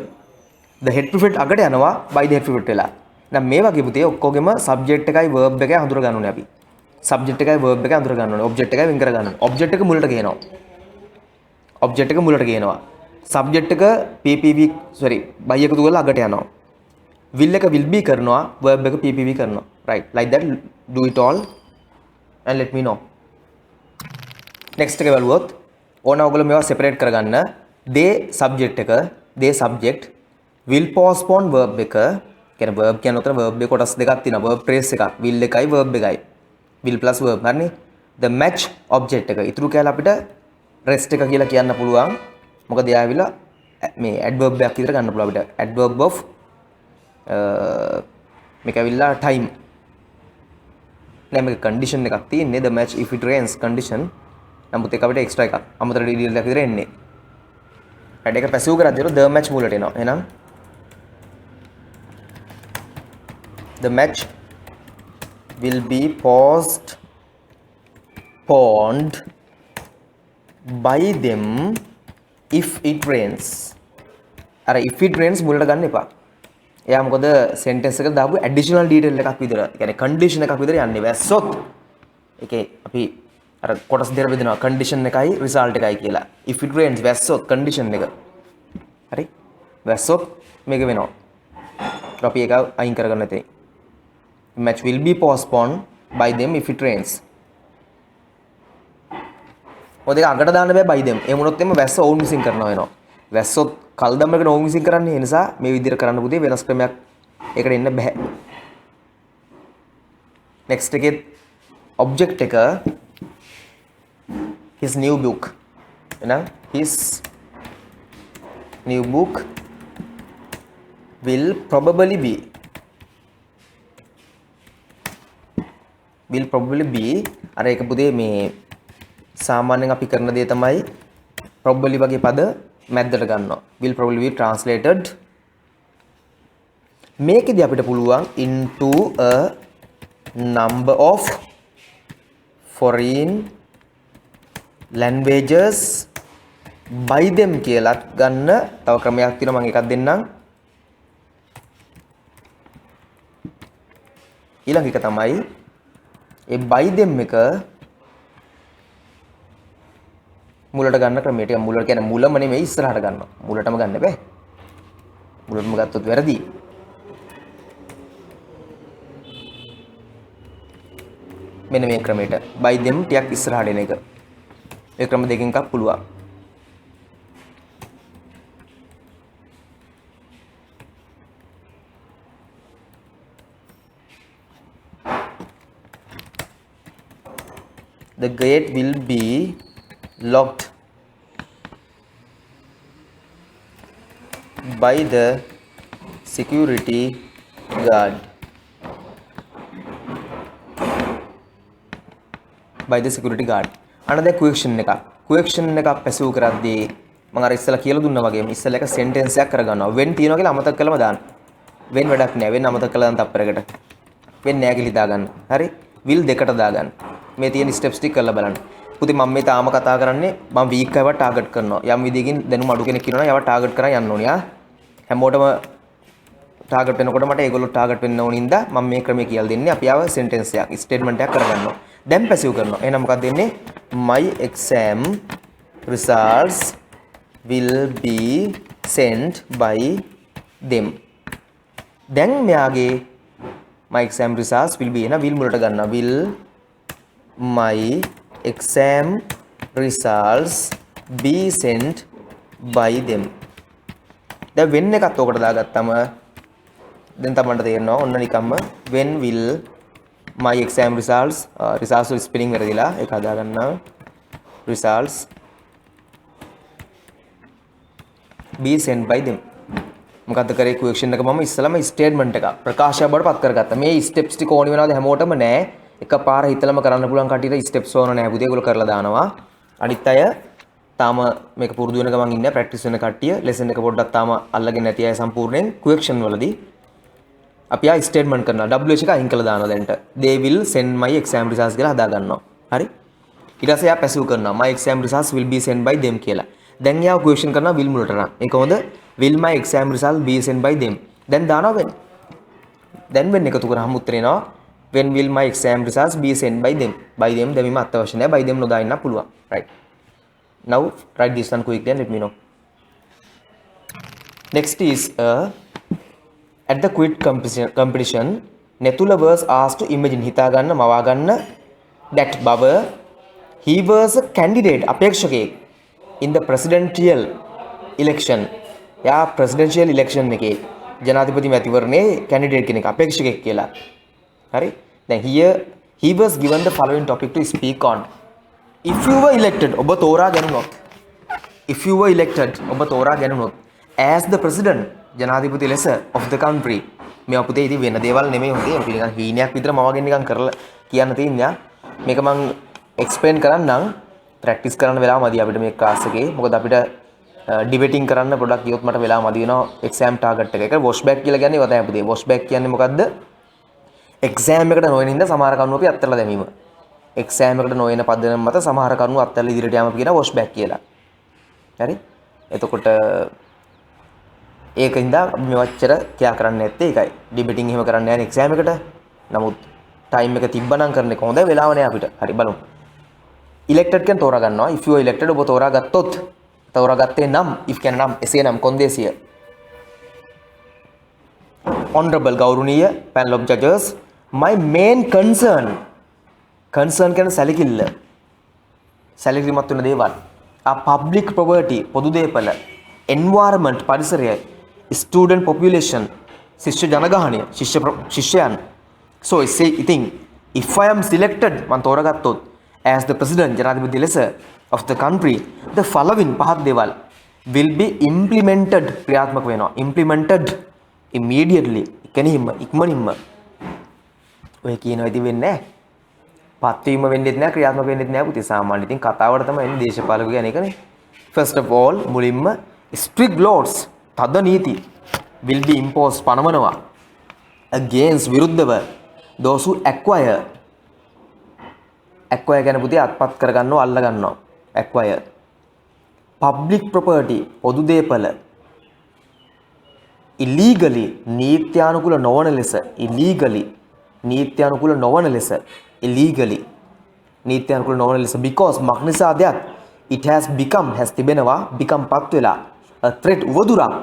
the head prefect අගට යනවා by the head prefect වෙලා. දැන් මේ වගේ පුතේ ඔක්කොගෙම subject එකයි verb එකයි හඳුර ගන්න ඕනේ අපි. subject එකයි verb එකයි හඳුර ගන්න ඕනේ. object එකයි වෙන් කර ගන්න ඕනේ. object එක මුලට ගේනවා. object එක මුලට ගේනවා. subject එක ppv by එකතු කරලා අගට යනවා. will එක will be කරනවා verb එක ppv කරනවා. right, like that do it all and let me know. next එක බලුවොත් ඕන ඔයගොල්ලෝ මේවා separate කරගන්න. they subject එක they subject will postpone verb එක කියන්නේ verb කියන උතන verb එක කොටස් දෙකක් තියෙනවා. verb phrase එකක් will එකයි verb එකයි will plus verb හරිනේ. the match object එක ඉතුරු කැල අපිට rest එක කියලා කියන්න පුළුවන්. මොකද එයා ඇවිල්ලා මේ adverb එකක් විතර ගන්න පුළුවන් අපිට. adverb of මේක ඇවිල්ලා time. නෑ මේක condition එකක් තියෙන්නේ the match if it rains condition. නමුත් ඒක අපිට extra එකක්. අමතර detail එකක් විතර එන්නේ. right එක passive කරද්දී the match මුලට එනවා. එහෙනම් the match will be postponed by them if it rains. අර if it rains මුලට ගන්න එපා. එයා මොකද sentence එකට දාපු additional detail එකක් විතර. ඒ කියන්නේ condition එකක් විතර යන්නේ. වැස්සොත් ඒකේ අපි අර කොටස් දෙක බෙදනවා. condition එකයි result එකයි කියලා. if it rains වැස්සොත් condition එක. හරි? වැස්සොත් මේක වෙනවා. අපි ඒක අයින් කරගන්න තේ. match will be postponed by them if it rains. ඔය දෙක අගට දාන්න බෑ by them. ඒ වුණොත් එimhe වැස්ස ඔවුන් විසින් කරනවා වෙනවා. වැස්සොත් කල් දම්මකට ඔවුන් විසින් කරන්නේ. ඒ නිසා මේ විදිහට කරන්න පුතේ වෙනස් ක්‍රමයක් ඒකට එන්න බෑ. next එකේ object එක his new book. එහෙනම් his new book will probably be අර ඒක පුතේ මේ සාමාන්‍යයෙන් අපි කරන දේ තමයි probably වගේ පද මැද්දට ගන්නවා. will probably be translated මේකෙදි අපිට පුළුවන් into a number of foreign languages by them කියලාත් ගන්න තව ක්‍රමයක් තියෙනවා මම එකක් දෙන්නම්. ඊළඟ එක තමයි ඒ by them එක මුලට ගන්න ක්‍රමයට. මුලට කියන්නේ මුලම නෙමෙයි ඉස්සරහට ගන්නවා. මුලටම ගන්න බෑ. මුලටම ගත්තොත් වැරදි. මෙන්න මේ ක්‍රමයට by them ටිකක් ඉස්සරහට එන එක. ඒ ක්‍රම දෙකකින් එකක් පුළුවන්. The gate will be locked by the security guard. By the security guard. Ananda question එකක්. question එකක් passive කරද්දී මම අර ඉස්සලා කියලා දුන්නා වගේම ඉස්සලා එක sentence එකක් කරගන්නවා. when තියනවා කියලා අමතක කළම දාන්න. when වැඩක් නෑ. when අමතක කළා නම් තප්පරයකට. when නෑ කියලා හිතාගන්න. හරි? will දෙකට දාගන්න. මේ තියෙන steps ටික කරලා බලන්න. පුතේ මම මේ තාම කතා කරන්නේ මම week එකව target කරනවා. යම් විදිහකින් දැනුම අඩු කෙනෙක් ඉන්නවා නම් ඒව target කරන් යන්න ඕනේ ආ. හැමෝටම target වෙනකොට මට ඒගොල්ලෝ target වෙන්න ඕනින් ඉඳා මම මේ ක්‍රමය කියලා දෙන්නේ. අපි ආව sentence එකක් statement එකක් කරගන්නවා. දැන් passive කරනවා. එහෙනම් මොකක්ද දෙන්නේ? my exam results will be sent by them. දැන් මෙයාගේ my exam results will be එන will මුලට ගන්නවා. will my exam results be sent by them. දැන් when එකත් ඔකට දාගත්තම දැන් තමයි තේරෙනවා ඔන්න නිකම්ම when will my exam results results වල ස්පෙලිං වැරදිලා ඒක හදා ගන්නවා. results be sent by them. මොකද්ද කරේ question එක මම ඉස්සලම statement එක ප්‍රකාශය බවට පත් කරගත්තා. මේ steps ටික ඕනි වෙනවද හැමෝටම නෑ. එකපාර හිතලම කරන්න පුළුවන් කටියට steps ඕන නෑ පුතේ. ඒගොල්ලෝ කරලා දානවා. අනිත් අය තාම මේක පුරුදු වෙන ගමන් ඉන්නේ ප්‍රැක්ටිස් වෙන කට්ටිය. lesson එක පොඩ්ඩක් තාම අල්ලගෙන නැති අය සම්පූර්ණයෙන් question වලදී අපි ආ statement කරනවා. WH එක අයින් කරලා දානවා දැන්ට. they will send my exam results කියලා හදා ගන්නවා. හරි? ඊට පස්සේ ආ passive කරනවා. my exam results will be sent by them කියලා. දැන් යා question කරනවා will මුලට නම්. ඒ කොහොමද? will my exam results be sent by them. දැන් දානවා when. දැන් when එකතු කරාම උත්තරේ එනවා when will my exam results be sent by them. by them දැන් මේ අත්‍යවශ්‍ය නැහැ. by them නොදා ඉන්න පුළුවන්. right. now write this one quickly and let me know. next is at the quiz competition Netula was asked to imagine හිතා ගන්න මවා ගන්න that බව he was a candidate අපේක්ෂකයෙක් in the presidential election. යා presidential election එකේ ජනාධිපති මැතිවරණයේ candidate කෙනෙක් අපේක්ෂකයෙක් කියලා. හරි? දැන් here he was given the following topic to speak on. if you were elected ඔබ තෝරා ගැනුණොත් if you were elected ඔබ තෝරා ගැනුණොත් as the president ජනාධිපති ලෙස of the country මේ අපුතේ ඉතින් වෙන දේවල් නෙමෙයි හොඳේ අපි නිකන් හීනයක් විතර මවගෙන නිකන් කරලා කියන්න තියෙනවා මේක මම එක්ස්ප්ලেইন කරන්නම් ප්‍රැක්ටිස් කරන්න වෙලාව මදි අපිට මේ ක්ලාස් එකේ මොකද අපිට ඩිබේටින් කරන්න පොඩ්ඩක් ගියොත් මට වෙලාව මදි වෙනවා එක්සෑම් ටාගට් එක. ඒක වොෂ් බෑක් කියලා කියන්නේ ඒවා තමයි පුතේ. වොෂ් බෑක් කියන්නේ මොකද්ද? එක්සෑම් එකට නොයන හින්දා සමහර කරුණු අපි අත්හැරලා දැමීම. එක්සෑම් එකට නොයන පදනම මත සමහර කරුණු අත්හැරලා ඉදිරියට යාම කියන වොෂ් බෑක් කියලා. හරි? එතකොට ඒකින්ද මේ වච්චර කියා කරන්නේ නැත්තේ ඒකයි. ඩිබේටින් එහෙම කරන්න යන්නේ එක්සෑම් එකට. නමුත් ටයිම් එක තිබ්බනම් කරන එක හොඳයි වෙලාව නෑ අපිට. හරි බලමු. ඉලෙක්ටඩ් කෙන් තෝරා ගන්නවා. if you are elected ඔබ තෝරා ගත්තොත් තෝරාගත්තේ නම් if කියන නම් එසේ නම් කොන්දේසිය honorable ගෞරවනීය panel of judges my main concern කියන සැලකිල්ල සැලකිලිමත් වෙන දේවල් public property පොදු දේපල environment පරිසරය student population ශිෂ්‍ය ජනගහනය ශිෂ්‍යයන් so ඉතින් if I am selected මම තෝරාගත්තොත් as the president ජනාධිපති ලෙස of the country the following පහත් දේවල් will be implemented ක්‍රියාත්මක වෙනවා implemented immediately ඉක්මනින්ම ඔය කියනවා ඉතින් වෙන්නේ නැහැ පත්වීම වෙන්නේත් නැහැ ක්‍රියාත්මක වෙන්නේත් නැහැ පුතේ සාමාන්‍යයෙන් ඉතින් කතාවට තමයි එන්නේ දේශපාලකයෝ කියන්නේ ඒකනේ first of all මුලින්ම strict laws තද නීති will be imposed පනවනවා against විරුද්ධව those who acquire කියන පුතේ අත්පත් කරගන්නවා අල්ල ගන්නවා acquire public property පොදු දේපල illegally නීත්‍යානුකූල නොවන ලෙස illegally නීත්‍යානුකූල නොවන ලෙස because මක්නිසාදයක් it has තිබෙනවා become පත් වෙලා a threat උවදුරක්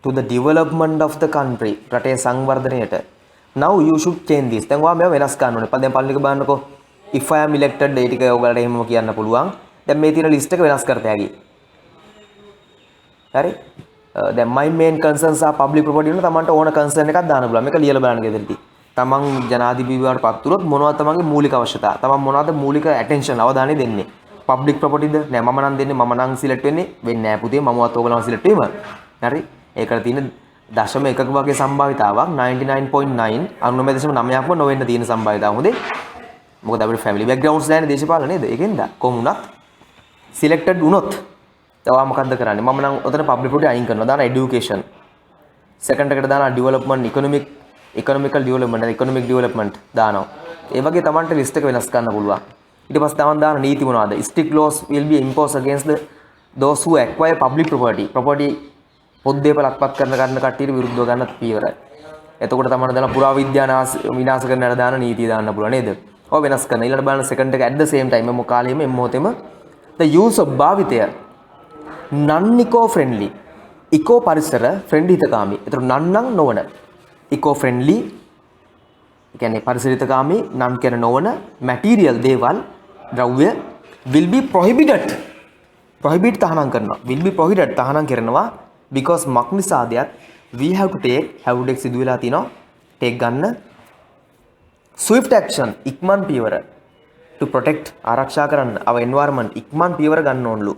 to the development of the country රටේ සංවර්ධනයට now you should change this දැන් ඔයා මේව වෙනස් කරන්න ඕනේ දැන් පළවෙනි එක බලන්නකෝ if I am elected ඒ ටික ඔයගලට එහෙමම කියන්න පුළුවන් දැන් මේ තියෙන ලිස්ට් එක වෙනස් කරත හැකියි හරි දැන් my main concerns are public property වල තමන්ට ඕන concern එකක් දාන්න පුළුවන් මේක ලියලා බලන්න ගෙදරදී තමන් ජනාධිපතිවරට පත් වුණොත් මොනවද තමන්ගේ මූලික අවශ්‍යතා තමන් මොනවද මූලික attention අවධානය දෙන්නේ public property ද නෑ මම නම් දෙන්නේ මම නම් select වෙන්නේ නෑ පුතේ මමවත් ඕගලම select වීම හරි ඒකට තියෙන දශම එකක වගේ සම්භාවිතාවක් 99.9 99.9ක්ම නොවෙන්න තියෙන සම්භාවිතාව හොඳේ මොකද අපේ family backgrounds දැනනේ දේශපාලන නේද ඒකෙන්ද කොහොම වුණත් selected වුණොත් තව මොකද්ද කරන්නේ මම නම් උතන public property අයින් කරනවා දාන education second එකට දාන development economical development දානවා ඒ වගේ Tamanට list එක වෙනස් කරන්න පුළුවන් ඊට පස්සේ Taman දාන නීති මොනවාද strict laws will be imposed against those who acquire public property පොදු දේපල අත්පත් කරන කට්ටියට විරුද්ධව ගන්න පියවරයි එතකොට Taman දාන පුරාවිද්‍යා විනාශ කරන අර දාන නීතිය දාන්න පුළුවන් නේද ඔය වෙනස් කරන ඊළඟ බලන්න second එක at the same time මේ කාලෙම මොහොතේම the use of භාවිතය non eco friendly eco පරිසර friendly හිතකාමී ඒතර non නම් නොවන eco friendly කියන්නේ පරිසරිතකාමී non කියන නොවන material දේවල් ද්‍රව්‍ය will be prohibited තහනම් කරනවා will be prohibited තහනම් කරනවා because මක්නිසාදයක් we have to take සිදු වෙලා තිනවා take ගන්න swift action ඉක්මන් පියවර to protect ආරක්ෂා කරන්න our environment ඉක්මන් පියවර ගන්න ඕනලු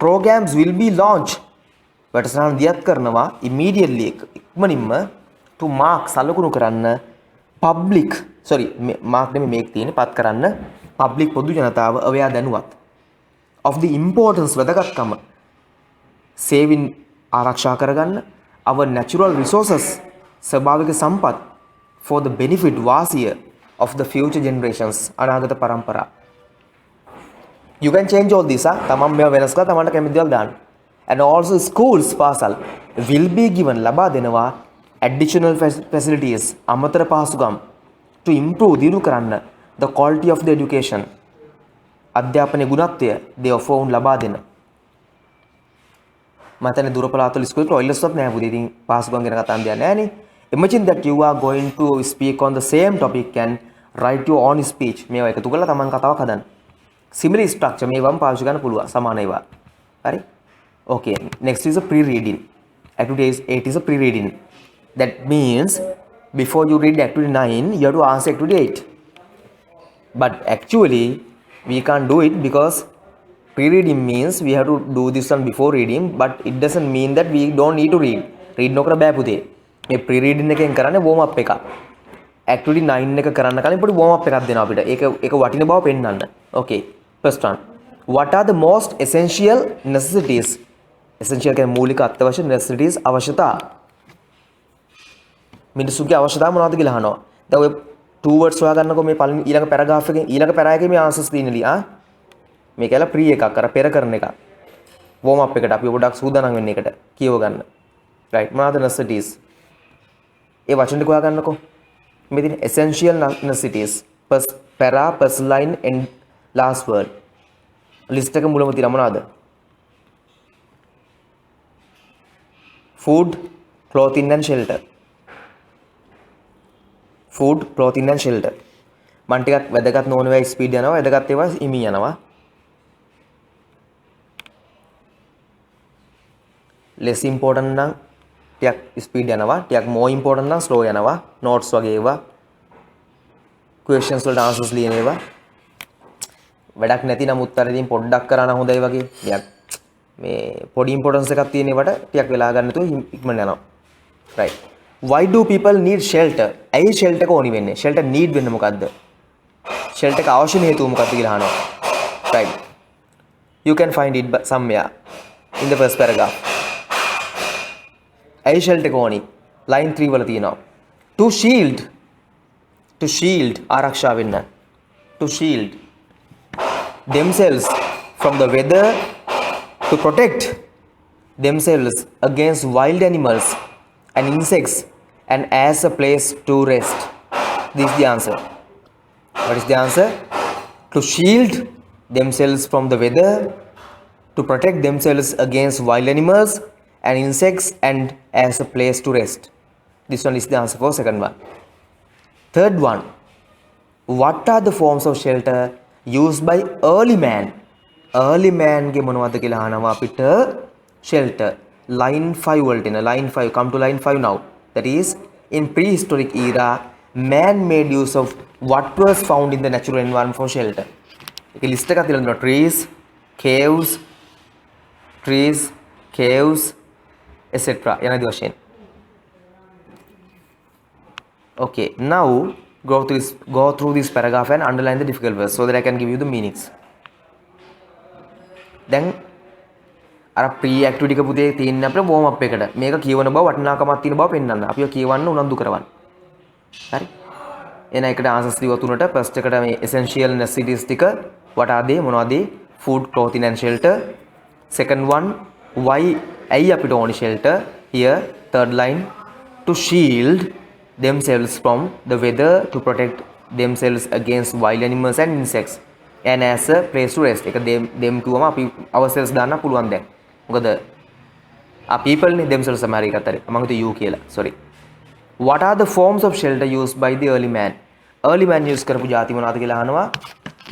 programs will be launched වැඩසටහන් දියත් කරනවා immediately ඉක්මනින්ම to mark සලකුණු කරන්න public mark නෙමෙයි මේක තියෙන්නේ පත් කරන්න public පොදු ජනතාව අවයා දැනුවත් of the importance වැදගත්කම saving ආරක්ෂා කරගන්න our natural resources ස්වභාවික සම්පත් for the benefit වාසිය of the future generations අනාගත පරම්පරා you can change all this තමන් මේව වෙනස් කරලා තමන්ට කැමති දේවල් දාන්න and also schools පාසල් will be given ලබා දෙනවා additional facilities අමතර පහසුකම් to improve දියුණු කරන්න the quality of the education අධ්‍යාපනයේ ගුණත්වය they offer ලබා දෙන මතන දුර පළාතවල ස්කූල් ටොයිලට්ස් වත් නැහැ පුතේ ඉතින් පහසුකම් ගැන කතා දෙයක් නැහැ නේ imagine that you are going to speak on the same topic and write your own speech මේවා එකතු කරලා තමන් කතාවක් හදන්න similar structure මේවම පාවිච්චි කරන්න පුළුවන් සමාන ඒවා හරි okay next is a pre-reading activity 8 is a pre-reading that means before you read activity 9 you have to answer activity 8 but actually we can't do it because Pre-reading means we have to do this one before reading, but it doesn't mean that we don't need to read. Read නොකර බෑ පුතේ. මේ pre-reading එකෙන් කරන්නේ warm up එකක්. Activity 9 එක කරන්න කලින් පොඩි warm up එකක් දෙනවා අපිට. ඒක වටින බව පෙන්වන්න. Okay. First one. What are the most essential necessities? Essential කියන්නේ මූලික අත්‍යවශ්‍ය necessities අවශ්‍යතා. මිනිසුන්ගේ අවශ්‍යතා මොනවද කියලා අහනවා. දැන් ඔය two words හොයාගන්නකො මේ පළවෙනි ඊළඟ paragraph එකෙන් ඊළඟ para එකේ මේ answers තියෙන ලියා. මේ කියලා pre එකක් අර පෙර කරන එක. warm up එකට අපි පොඩ්ඩක් සූදානම් වෙන්න එකට කියව ගන්න. right මොනවද necessities? ඒ වචන ටික හොයාගන්නකො. මේ තියෙන essential necessities. first para, first line and last word. list එක මුලම තියෙන මොනවද? food, clothing and shelter. food, clothing and shelter. මන් ටිකක් වැදගත් නොවන ඒවා ස්පීඩ් යනවා, වැදගත් ඒවා හිමි යනවා. less important නම් ටිකක් ස්පීඩ් යනවා, ටිකක් more important නම් slow යනවා. notes වගේ ඒවා, questions වලට answers ලියන ඒවා. වැඩක් නැති නම් උත්තරෙදීන් පොඩ්ඩක් කරා නම් හොඳයි වගේ. ටිකක් මේ පොඩි importance එකක් තියෙන ඒවට ටිකක් වෙලා ගන්න නැතුව ඉක්මනට යනවා. right. Why do people need shelter? ඇයි shelter එක ඕනි වෙන්නේ? shelter need වෙන්නේ මොකද්ද? shelter එක අවශ්‍ය හේතුව මොකක්ද කියලා අහනවා. right. You can find it somewhere in the first paragraph. ඇයි shelter එක ඕනි? line 3 වල තියෙනවා. To shield ආරක්ෂා වෙන්න. To shield themselves from the weather, to protect themselves against wild animals and insects, and as a place to rest. This is the answer. What is the answer? To shield themselves from the weather, to protect themselves against wild animals and insects, and as a place to rest. This one is the answer for second one. Third one. What are the forms of shelter used by early man? Early man ගේ මොනවද කියලා අහනවා අපිට. shelter. line 5 වලට එන line 5. Come to line 5 now. That is, in prehistoric era, man made use of what was found in the natural environment for shelter. ඒක list එකක් තියලා දෙනවා. trees, caves, etc. යනාදී වශයෙන්. Okay, now go through this paragraph and underline the difficult words so that I can give you the meanings. දැන් අර pre activity එක පුතේ තියෙන අපේ warm up එකට මේක කියවන බව වටිනාකමක් තියෙන බව පෙන්වන්න. අපිව කියවන්න උනන්දු කරවන්න. හරි? එන එකට answers දිව තුනට first එකට මේ essential necessities ටික what are they මොනවද? food, clothing and shelter. Second one, why ඇයි අපිට ඕනි shelter? Here third line, to shield themselves from the weather, to protect themselves against wild animals and insects, and as a place to rest. එක them කියවම අපි ourselves දාන්න පුළුවන් දැන්. මොකද people නේ themselves සමහර එකත් හරි. මම හිතුවා you කියලා. sorry. What are the forms of shelter used by the early man? early man use කරපු ಜಾති මොනවද කියලා අහනවා.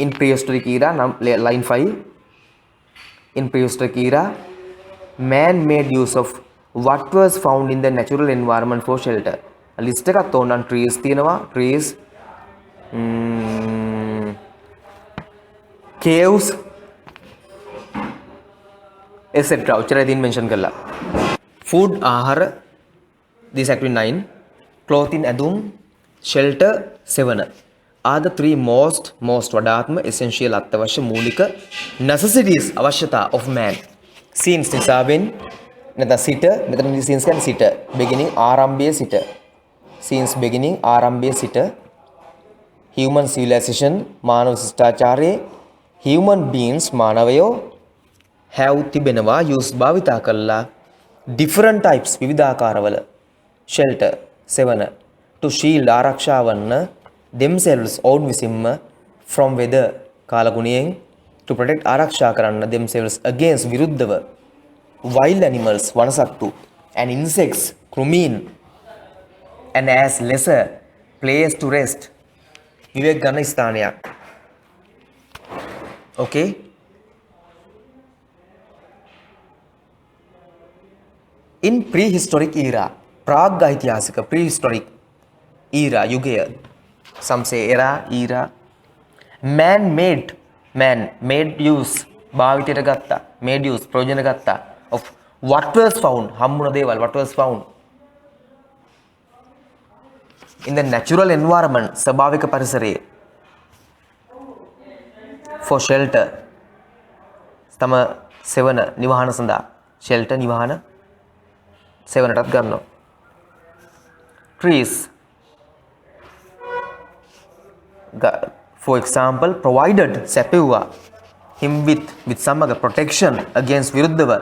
in prehistoric era line 5. in prehistoric era, man made use of what was found in the natural environment for shelter. list එකක් තෝරන්න. trees තියෙනවා. trees, caves, etc. උච්චරයි තියෙන mention කරලා. food ආහාර this activity 9, clothing ඇඳුම්, shelter 7 are the three most වඩාත්ම essential අත්‍යවශ්‍ය මූලික necessities අවශ්‍යතා of man since නිසාවෙන් නැත්නම් සිට මෙතන since කියන්නේ සිට beginning ආරම්භයේ සිට since beginning ආරම්භයේ සිට human civilization මානව ශිෂ්ටාචාරයේ human beings මානවයෝ have තිබෙනවා use භාවිතා කළා different types විවිධාකාරවල shelter 7 to shield ආරක්ෂා වන්න themselves own විසින්ම from weather කාලගුණයෙන් to protect ආරක්ෂා කරන්න themselves against විරුද්ධව wild animals වනසත්තු and insects කෘමීන් and as lesser place to rest විවේක ගන්න ස්ථානයක්. okay. in prehistoric era ප්‍රාග්ඓතිහාසික prehistoric era යුගය some say era man made use භාවිතයට ගත්තා. made use ප්‍රයෝජන ගත්තා. of what was found හම්බුන දේවල් what was found in the natural environment ස්වභාවික පරිසරයේ for shelter තම සෙවන නිවහන සඳහා shelter නිවහන සෙවනටත් ගන්නවා. trees for example provided සැපෙව්වා him with සමග protection against විරුද්ධව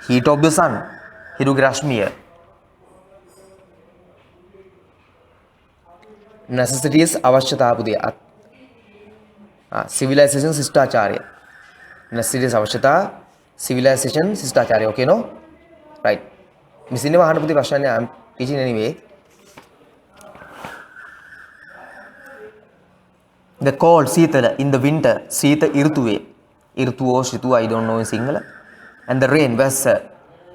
heat of the sun හිරුගේ රශ්මිය. necessities අවශ්‍යතාවු දේ civilization ශිෂ්ටාචාරය necessities අවශ්‍යතා civilization ශිෂ්ටාචාරය okay no right මිසින්නේ වහන්න පුතේ ප්‍රශ්නයක් I'm teaching anyway. the cold සීතල in the winter සීත ඍතුවේ ඍතුවෝ ශ්‍රිතුව I don't know in Sinhala and the rain වැස්ස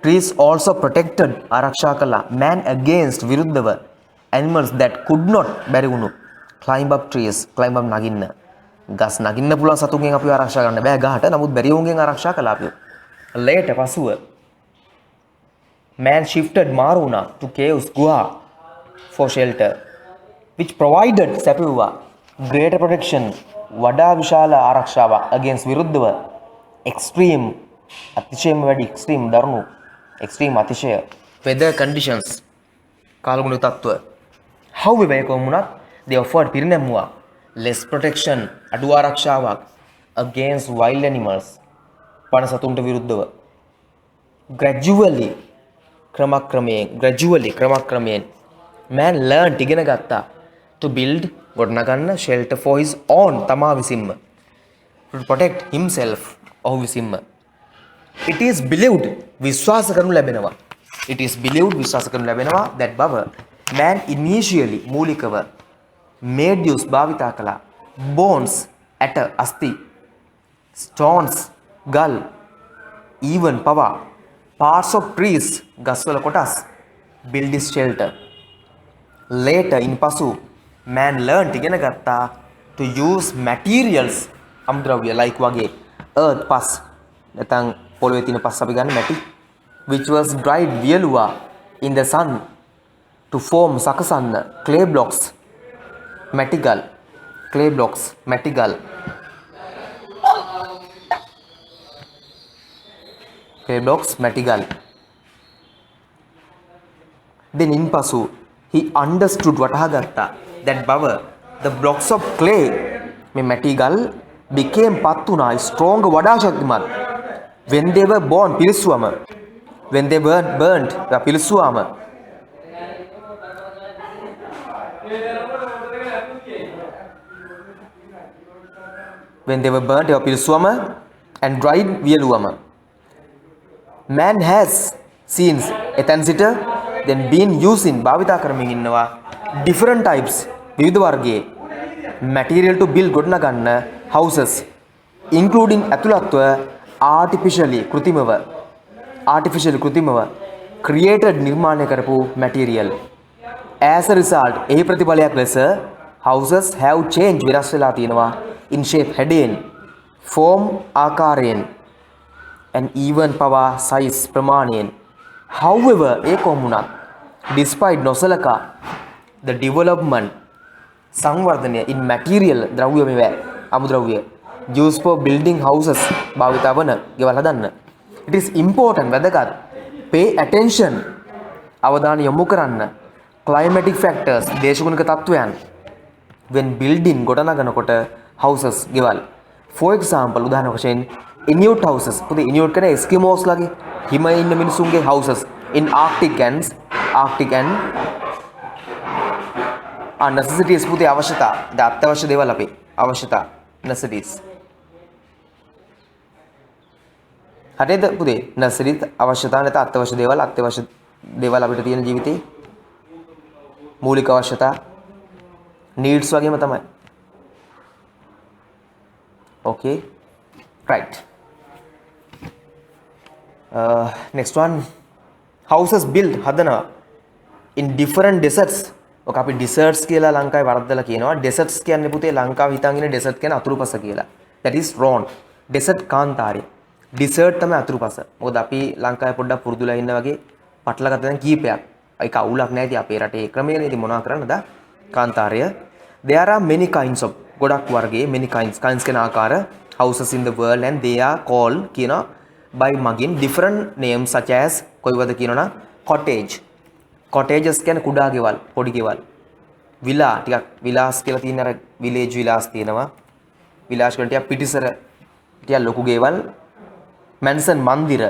trees also protected ආරක්ෂා කළා man against විරුද්ධව animals that could not බැරි වුණු climb up trees climb up නගින්න ගස් නගින්න පුළුවන් සතුන්ගෙන් අපිව ආරක්ෂා කරන්න බෑ ගහට නමුත් බැරි වුන්ගෙන් ආරක්ෂා කළා අපිව later පසුව man shifted මාරු වුණා to caves ගුහා for shelter which provided සැපෙව්වා greater protection වඩා විශාල ආරක්ෂාවක් against විරුද්ධව extreme අතිශයම වැඩි extreme දරුණු extreme අතිශය weather conditions කාලගුණ තත්ත්ව however කොමුණත් they offered පිරිනැමුවා less protection අඩු ආරක්ෂාවක් against wild animals වන සතුන්ට විරුද්ධව gradually ක්‍රමක්‍රමයෙන් man learned ඉගෙන ගත්තා to build ගොඩනගන්න shelter for his own තමා විසින්ම to protect himself ඔහු විසින්ම it is believed විශ්වාස කරනු ලැබෙනවා that බව man initially මූලිකව made use භාවිතා කළා bones ඇට අස්ථි stones ගල් even පවා parts of trees ගස්වල කොටස් build his shelter later in පසු man learned ඉගෙන ගත්තා to use materials අමුද්‍රව්‍ය like වගේ earth පස් නැත්නම් පොළවේ තියෙන පස් අපි ගන්න මැටි which was dried වියලුවා in the sun to form සකසන්න clay blocks මැටි ගල් then in පසු he understood වටහා ගත්තා that බව the blocks of clay මේ මැටි ගල් became පත් වුණා strong වඩා ශක්තිමත් when they were born පිලිස්සුවම when they were burnt පිලිස්සුවාම and dried වියලුවම man has since එතන සිට then been using භාවිතා කරමින් ඉන්නවා different types විවිධ වර්ගයේ material to build ගොඩනගන්න houses including ඇතුළත්ව artificially කෘතිමව created නිර්මාණය කරපු material as a result එහි ප්‍රතිඵලයක් ලෙස houses have changed වෙනස් වෙලා තියෙනවා in shape හැඩයෙන් form ආකාරයෙන් and even පවා size ප්‍රමාණයෙන් however ඒ කොමුණත් despite නොසලකා the development සංවර්ධනය in material ද්‍රව්‍ය මෙවැ අමුද්‍රව්‍ය used for building houses භාවිතා වන ගෙවල් හදන්න it is important වැදගත් pay attention අවධානය යොමු කරන්න climatic factors දේශගුණික තත්ත්වයන් when building ගොඩනගනකොට houses ගෙවල් for example උදාහරණ වශයෙන් Inuit houses පුතේ Inuit කියන්නේ Eskimos ලගේ හිමයේ ඉන්න මිනිසුන්ගේ houses in Arctic and necessities පුතේ අවශ්‍යතා අත්‍යවශ්‍ය දේවල් අපේ අවශ්‍යතා necessities හරිද පුතේ necessities අවශ්‍යතා නැත්නම් අත්‍යවශ්‍ය දේවල් අපිට තියෙන ජීවිතේ මූලික අවශ්‍යතා needs වගේම තමයි okay right next one houses built හදනවා in different deserts ඔක අපි deserts කියලා ලංකාවේ වරද්දලා කියනවා deserts කියන්නේ පුතේ ලංකාව හිතන් ඉන්නේ desert කියන්නේ අතුරුපස කියලා that is wrong desert කාන්තාරය desert තමයි අතුරුපස. මොකද අපි ලංකාවේ පොඩ්ඩක් පුරුදුලා ඉන්න වගේ පටලගත්ත දැන් කීපයක්. ඒක අවුලක් නැහැ. ඉතින් අපේ රටේ ක්‍රමයනේ. ඉතින් මොනවා කරන්නද? කාන්තාරය. There are many kinds of ගොඩක් වර්ගයේ many kinds කියන ආකාර houses in the world and they are called කියන by මගින් different names such as කොයිවද කියනවනම් cottage. cottages කියන්නේ කුඩා ගෙවල්, පොඩි ගෙවල්. විලා ටිකක් විලාස් කියලා තියෙන අර village විලාස් තියෙනවා. විලාස් වල ටිකක් පිටිසර ටිකක් ලොකු ගෙවල්. මැන්සන් මන්දිර,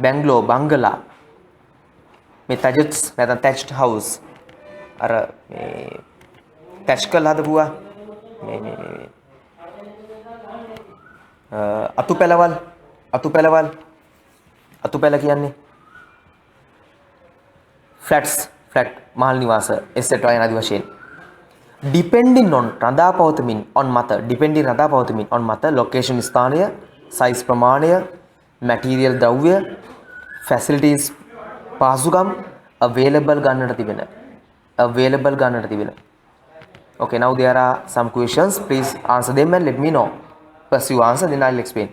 බැංගලෝ බංගලා. මේ තජට්ස් නැත්නම් thatched house. අර මේ thatch කරලා හදපුවා. මේ අතුපැල කියන්නේ flats flat මහල් නිවාස etc යන ආදි වශයෙන් depending on රඳා පවතිමින් on මත depending රඳා පවතිමින් on මත location ස්ථානය size ප්‍රමාණය material ද්‍රව්‍ය facilities පහසුකම් available ගන්නට තිබෙන okay now there are some questions please answer them and let me know first you answer then I'll explain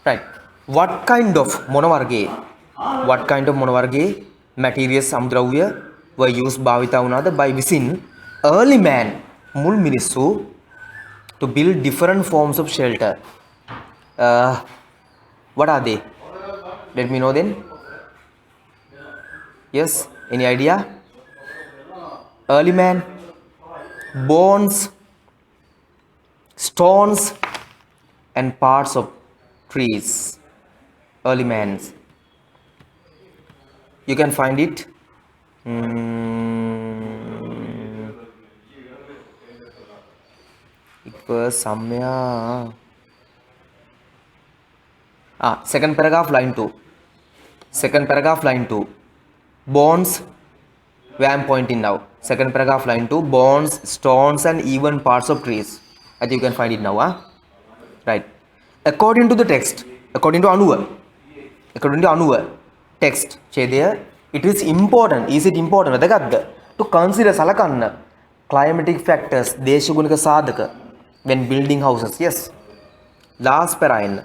right what kind of මොන වර්ගයේ materials සමුද්‍රව්‍ය were used භාවිතා වුණාද by within early man මුල් මිනිස්සු to build different forms of shelter what are they let me know then yes any idea early man bones stones and parts of trees early man's you can find it it was somewhere second paragraph line 2 bones where I'm pointing now second paragraph line 2 bones stones and even parts of trees I think you can find it now right according to the text according to anuwa text ඡේදය it is important වැදගත්ද to consider සලකන්න climatic factors දේශගුණික සාධක when building houses yes last para එන්න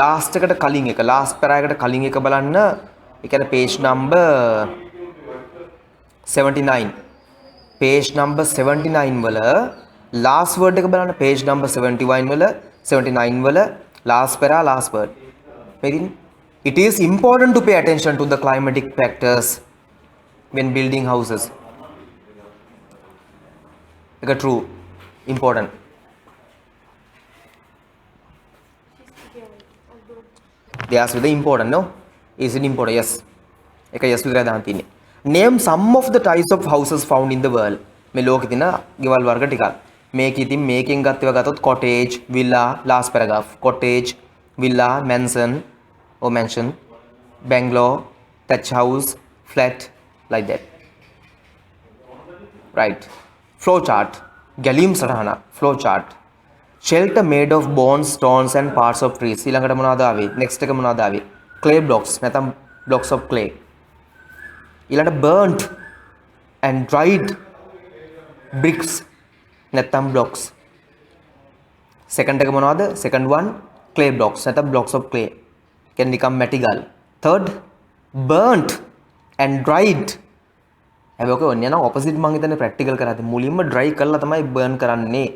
last එකට කලින් එක last para එකට කලින් එක බලන්න ඒ කියන්නේ page number 79 page number 79 වල last word එක බලන්න page number 79 වල last para last word meaning it is important to pay attention to the climatic factors when building houses එක true important they ask with the important no is it important yes එක yes විතරයි දාන්න තියෙන්නේ name some of the types of houses found in the world මේ ලෝකෙ තියෙන ගෙවල් වර්ග ටිකක් මේක ඉතින් මේකෙන් ගත්තේවා ගත්තොත් cottage villa last paragraph cottage villa mansion or mansion bungalow thatch house flat like that right flow chart ගැලීම් සටහන flow chart shelter made of bones stones and parts of trees ඊළඟට මොනවද ආවේ next එක මොනවද ආවේ clay blocks නැත්නම් blocks of clay ඊළඟට burnt and dried bricks නැත්නම් blocks second එක මොනවද second one clay blocks නැත්නම් blocks of clay කියන්නේ නිකම් මැටි ගල් third burnt and dried හැබැයි ඔක ඔන්න යන opposite මං හිතන්නේ practical කරද්දී මුලින්ම dry කරලා තමයි burn කරන්නේ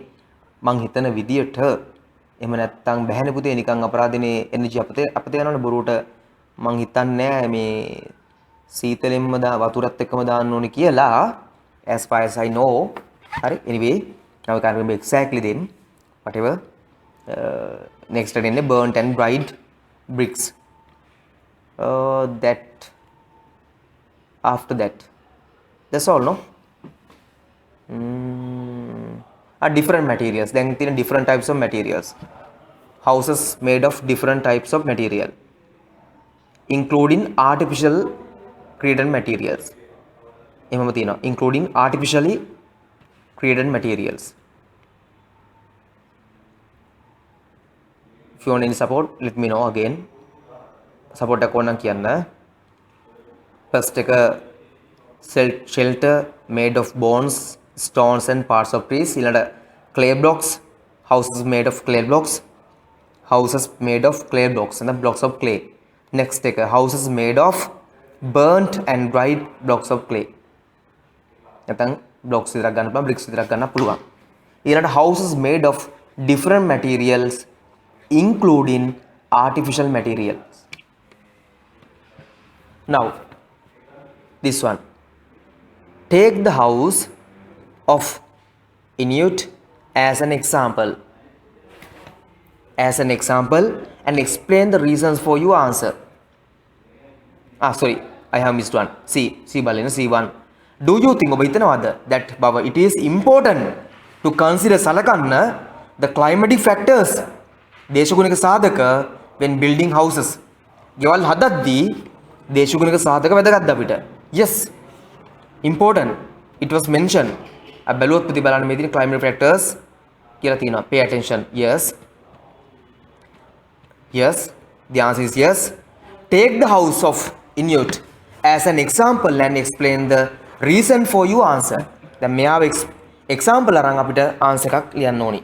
මං හිතන විදියට එහෙම නැත්නම් බැහැනේ පුතේ නිකන් අපරාධනේ එනර්ජි අපතේ යනවනේ බොරුවට මං හිතන්නේ මේ සීතලෙන්ම වතුරත් එක්කම දාන්න ඕනේ කියලා as far as I know හරි anyway now we can't remember exactly them whatever next again burnt and dried bricks that after that that's all no are different materials then different types of materials houses made of different types of material including artificial created materials එහෙමම තියෙනවා including artificially created materials if you want any support let me know again support එක ඕන නම් කියන්න first එක shelter made of bones, stones and parts of trees. ඊළඟ clay blocks, houses made of clay blocks, houses made of clay blocks and the blocks of clay. Next එක houses made of burnt and dried blocks of clay. නැත්නම් blocks විතරක් ගන්න පුළුවන්, bricks විතරක් ගන්න පුළුවන්. ඊළඟ houses made of different materials including artificial materials. Now this one, take the house of Inuit as an example and explain the reasons for your answer. Sorry, I have missed one. C balena C1. Do you think ඔබ හිතනවාද that බව it is important to consider සලකන්න the climatic factors දේශගුණික සාධක when building houses? ගෙවල් හදද්දී දේශගුණික සාධක වැදගත්ද අපිට? Yes, important. It was mentioned. බැලුවොත් පුතේ බලන්න මේ තියෙන climatic factors කියලා තියෙනවා. Pay attention. Yes, the answer is yes. Take the house of Inuit as an example and explain the reason for your answer. දැන් මෙයාව example අරන් අපිට answer එකක් ලියන්න ඕනි.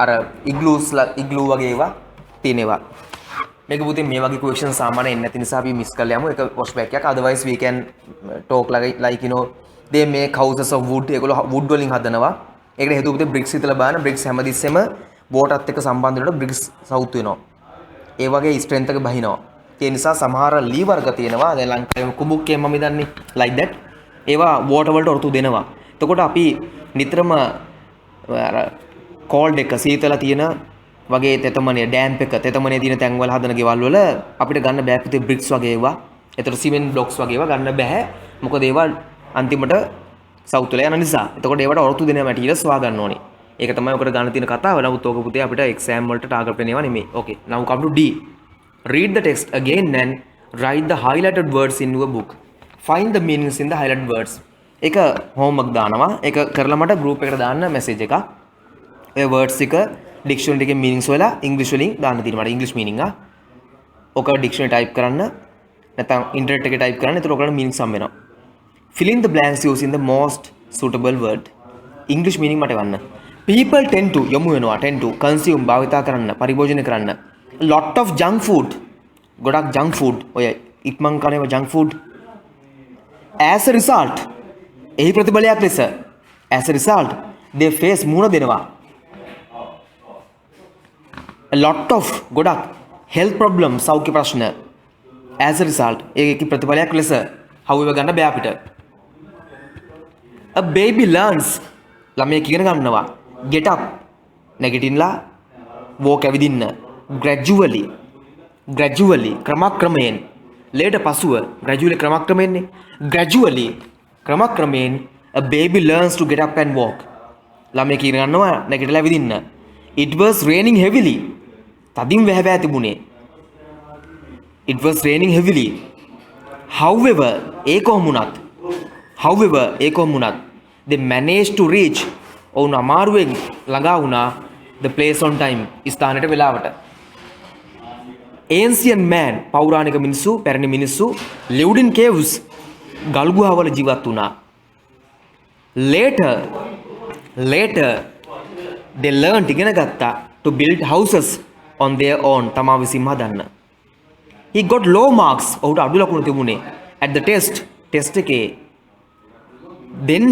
අර igloo වගේ ඒවා තියෙනවා. මේක පුතේ මේ වගේ question සාමාන්‍යයෙන් එන්නේ නැති නිසා අපි miss කරලා යමු. ඒක wash back එකක්. Otherwise we can talk like you know they make houses of wood. ඒගොල්ලෝ wood වලින් හදනවා. ඒකට හේතුව පුතේ bricks හිතලා බලන්න. bricks හැමදෙස්සෙම waterත් එක්ක සම්බන්ධ වෙනකොට bricks සවුත් වෙනවා. ඒ වගේ strength එක බහිනවා. ඒ නිසා සමහර ලී වර්ග තියෙනවා. දැන් ලංකාවේ කුඹුක්කේ මම ඉදන්නේ like that. ඒවා water වලට ඔරතු දෙනවා. එතකොට අපි නිතරම අර cold එක සීතල තියෙන වගේ තෙතමනේ ඩෑම්ප් එක තෙතමනේ තියෙන තැන් වල හදන ගෙවල් වල අපිට ගන්න බෑ පුතේ bricks වගේ ඒවා. ඒතර සිමෙන්ට් බ්ලොක්ස් වගේ ඒවා ගන්න බෑ. මොකද ඒවා අන්තිමට සවුත් වල යන නිසා. එතකොට ඒවට ඔරතු දෙන මැටීරියල්ස් හොයා ගන්න ඕනේ. ඒක තමයි ඔකට ගන්න තියෙන කතාව. නමුත් ඕක පුතේ අපිට එක්සෑම් වලට ටාගට් වෙනේවා නෙමෙයි. Okay, now come to D. Read the text again and write the highlighted words in your book. Find the meanings in the highlighted words. ඒක homework දානවා. ඒක කරලා මට group එකට දාන්න message එකක්. ඒ words එක dictionary එකේ meanings වල english වලින් දාන්න තියෙනවා. මට english meaning ඔක dictionary type කරන්න. නැත්නම් internet එකේ type කරන්න. එතකොට ඔයගලට meanings හම්බ වෙනවා. Fill in the blanks using the most suitable word. English meaning මට වන්න. People tend to යොමු වෙනවා tend to consume භාවිතා කරන්න පරිභෝජනය කරන්න lot of junk food ගොඩක් junk food ඔය ඉක්මන් කරන junk food as a result එහි ප්‍රතිඵලයක් ලෙස as a result they face මුහුණ දෙනවා a lot of ගොඩක් health problems සෞඛ්‍ය ප්‍රශ්න as a result ඒකේ ප්‍රතිඵලයක් ලෙස however ගන්න බෑ අපිට a baby learns ළමයෙක් ඉගෙන ගන්නවා get up නැගිටින්නලා walk ඇවිදින්න gradually ක්‍රමක්‍රමයෙන් later පසුව gradually ක්‍රමක්‍රමයෙන් a baby learns to get up and walk ළමයෙක් ඉගෙන ගන්නවා නැගිටලා ඇවිදින්න it was raining heavily තදින් වැහැබෑ තිබුණේ it was raining heavily however ඒ කොහොම වුණත් they managed to reach ඔවුන් අමාරුවෙන් ළඟා වුණා the place on time ස්ථානයට වෙලාවට ancient man පෞරාණික මිනිස්සු පැරණි මිනිස්සු lived in caves ගල් ගුහාවල ජීවත් වුණා later they learned ඉගෙන ගත්තා to build houses on their own තමා විසින්ම හදන්න he got low marks ඔහුට අඩු ලකුණු තිබුණේ at the test එකේ then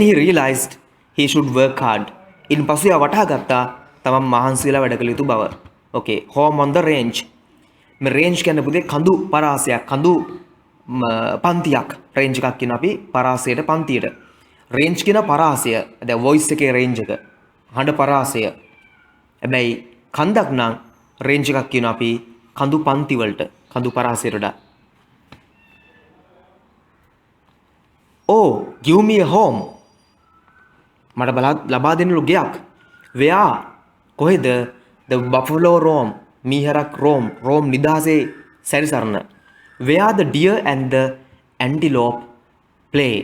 he realized he should work hard in පසු එයා වටහා ගත්තා තමන් මහන්සි වෙලා වැඩ කළ යුතු බව okay home on the range මේ range කියන්නේ පුතේ කඳු පරාසයක් කඳු පන්තියක් range එකක් කියන අපි පරාසයට පන්තියට range කියන පරාසය දැන් voice එකේ range එක හඬ පරාසය හැබැයි කන්දක් නම් range එකක් කියන අපි කඳු පන්ති වලට කඳු පරාසයට වඩා oh give me a home මට ලබා දෙන්නලු ගයක් where කොහෙද the buffalo roam මීහරක් roam නිදහසේ සැරිසරන where the deer and the antelope play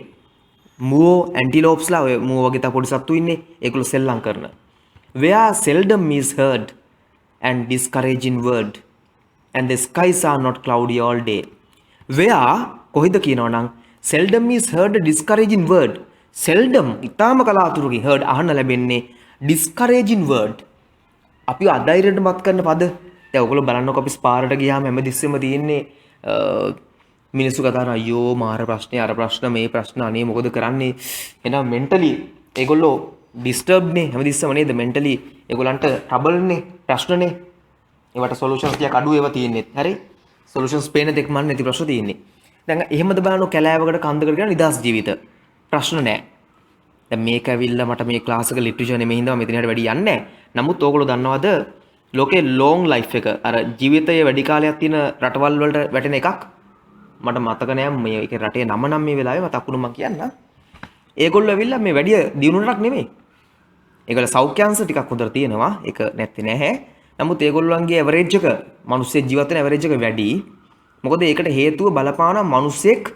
මුවෝ antelopes ලා ඔය මුවෝ වගේ තව පොඩි සත්තු ඉන්නේ ඒගොල්ලෝ සෙල්ලම් කරන where seldom is heard and discouraging word and the skies are not cloudy all day. Where කොහෙද කියනවා නම් seldom is heard a discouraging word. seldom ඊටාම කලාතුරකින් heard අහන්න ලැබෙන්නේ discouraging word. අපි අධෛර්යයටපත් කරන පද. දැන් ඔයගොල්ලෝ බලන්නකො අපි ස්පාරට ගියාම හැමදෙස්සෙම තියෙන්නේ මිනිස්සු කතා කරන අයියෝ මාර ප්‍රශ්නේ අර ප්‍රශ්න මේ ප්‍රශ්න අනේ මොකද කරන්නේ එහෙනම් මෙන්ටලි ඒගොල්ලෝ ඩිස්ටර්බ් නේ හැමදෙස්සම නේද මෙන්ටලි ඒගොල්ලන්ට ට්‍රබල් නේ ප්‍රශ්නනේ ඒවට සොලියුෂන්ස් ටිකක් අඩු ඒවා තියෙන්නේ හරි සොලියුෂන්ස් පේන දෙයක් මන් නැති ප්‍රශ්න තියෙන්නේ දැන් එහෙමද බලන්න කැලෑවකට කන්දකට කියන නිදාස් ජීවිත ප්‍රශ්න නැහැ දැන් මේක ඇවිල්ලා මට මේ ක්ලාස් එක ලිටරචර් නෙමෙයි හින්දා මෙතනට වැඩි යන්නේ නැහැ නමුත් ඕගොල්ලෝ දන්නවද ලෝකේ ලොං ලයිෆ් එක අර ජීවිතයේ වැඩි කාලයක් තියෙන රටවල් වලට වැටෙන එකක් මට මතක නෑ මේක රටේ නම නම් මේ වෙලාවේ මතක් වුණා මම කියන්න. ඒගොල්ලෝ ඇවිල්ලා මේ වැඩි දිනුනටක් නෙමෙයි. ඒගොල්ලෝ සෞඛ්‍යාංශ ටිකක් හොඳට තියෙනවා. ඒක නැත්තේ නැහැ. නමුත් ඒගොල්ලන්ගේ ඇවරේජ් එක මිනිස්සු ජීවත් වෙන ඇවරේජ් එක වැඩි. මොකද ඒකට හේතුව බලපාන මිනිස්සෙක්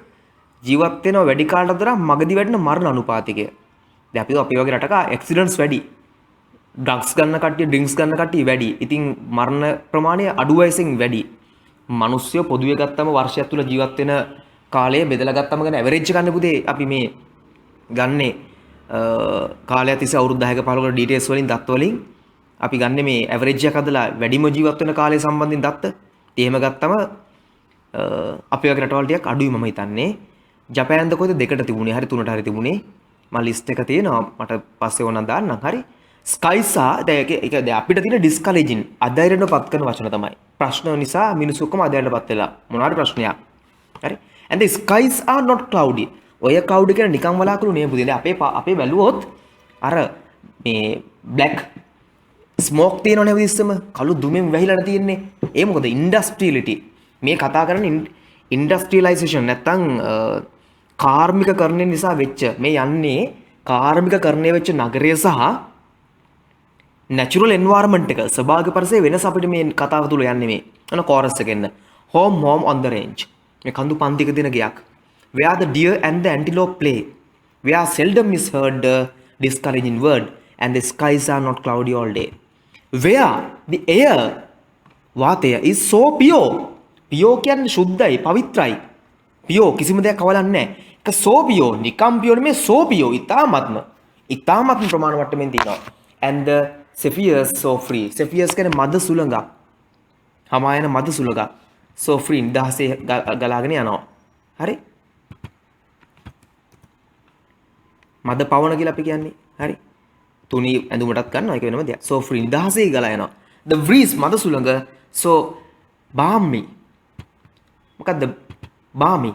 ජීවත් වෙනවා වැඩි කාලයක් දරා මගදී වැඩෙන මරණ අනුපාතිකය. දැන් අපි වගේ රටක ඇක්සිඩන්ට්ස් වැඩි. ඩ්‍රග්ස් ගන්න කට්ටිය ඩ්‍රින්ක්ස් ගන්න කට්ටිය වැඩි. ඉතින් මරණ ප්‍රමාණය අඩු වයසෙන් වැඩි. මිනිස්සු පොදුවේ ගත්තම වර්ෂයක් තුල ජීවත් වෙන කාලය බෙදලා ගත්තම ගන්න ඇවරේජ් ගන්න පුතේ අපි මේ ගන්නේ කාලය තිස්සේ අවුරුදු 10ක 15ක ඩීටේල්ස් වලින් දත්ත වලින් අපි ගන්න මේ ඇවරේජ් එක හදලා වැඩිම ජීවත් වෙන කාලය සම්බන්ධයෙන් දත්ත. එහෙම ගත්තම අපි වගේ රටවල් ටිකක් අඩුයි මම හිතන්නේ. ජපානද කොහෙද දෙකට තිබුණේ හරි තුනට හරි තිබුණේ. මම ලිස්ට් එක තියෙනවා මට පස්සේ ඕනනම් දාන්නම් හරි. ස්කයිස් ආ ඒක දැන් අපිට තියෙන ඩිස්කලේජින් අධෛර්යයටපත් කරන වචන තමයි. ප්‍රශ්න නිසා මිනිස්සු ඔක්කොම අධෛර්යයටපත් වෙලා මොනවාරි ප්‍රශ්නයක්. හරි. and the skies are not cloudy. ඔය cloud කියන නිකන් වලාකුළු නේ පුතේ. අපේ බැලුවොත් අර මේ black smoke තියෙනවනේ විශ්සම කළු දුමෙන් වැහිලා තියෙන්නේ. ඒ මොකද industriality. මේ කතා කරන්නේ industrialization නැත්තම් කාර්මිකකරණය නිසා වෙච්ච මේ යන්නේ කාර්මිකකරණය වෙච්ච නගරය සහ natural environment එක ස්වභාවික පරිසරයේ වෙනස අපිට මේ කතාව තුල යන්නේ මේ. අන chorus එකෙන් home on the range. මේ කඳු පන්තික දින ගයක්. Where the deer and the antelope play. Where seldom is heard the discouraging word and the skies are not cloudy all day. Where the air වාතය is so pure. pure කියන්නේ සුද්ධයි, පවිත්‍රායි. pure කිසිම දෙයක් කවලන්නේ නැහැ. ඒක so pure නිකම් pure නෙමෙයි so pure. ඊ타ත්ම ප්‍රමාණ මට්ටමින් තියෙනවා. And the Cepheus so free. Cepheus කියන්නේ මද සුළඟක්. හමායන මද සුළඟක්. So free නිදහසේ ගලාගෙන යනවා. හරි? මද පවන කියලා අපි කියන්නේ. හරි? තුනී ඇඳුමටත් ගන්නවා ඒක වෙනම දෙයක්. So free නිදහසේ ගලා යනවා. The breeze මද සුළඟ so balmy. මොකද්ද balmy?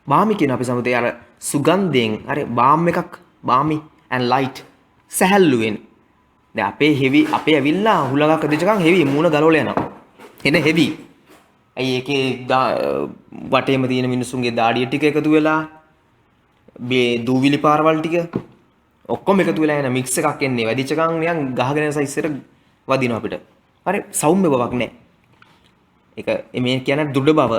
balmy කියන අපි සමතේ අර සුගන්ධයෙන් හරි balm එකක් balmy and light සැහැල්ලුවෙන් දැන් අපේ ඇවිල්ලා හුලඟක් දෙචකන් හෙවි මූණ ගලවලා යනවා එන හෙවි ඇයි ඒකේ වටේම තියෙන මිනිස්සුන්ගේ දාඩිය ටික එකතු වෙලා මේ දූවිලි පාරවල් ටික ඔක්කොම එකතු වෙලා එන මික්ස් එකක් එන්නේ වැඩිචකන් නිකන් ගහගෙන සයිස්සෙට වදිනවා අපිට හරි සෞම්‍ය බවක් නැහැ ඒක මේ කියන්නේ දුඩ බව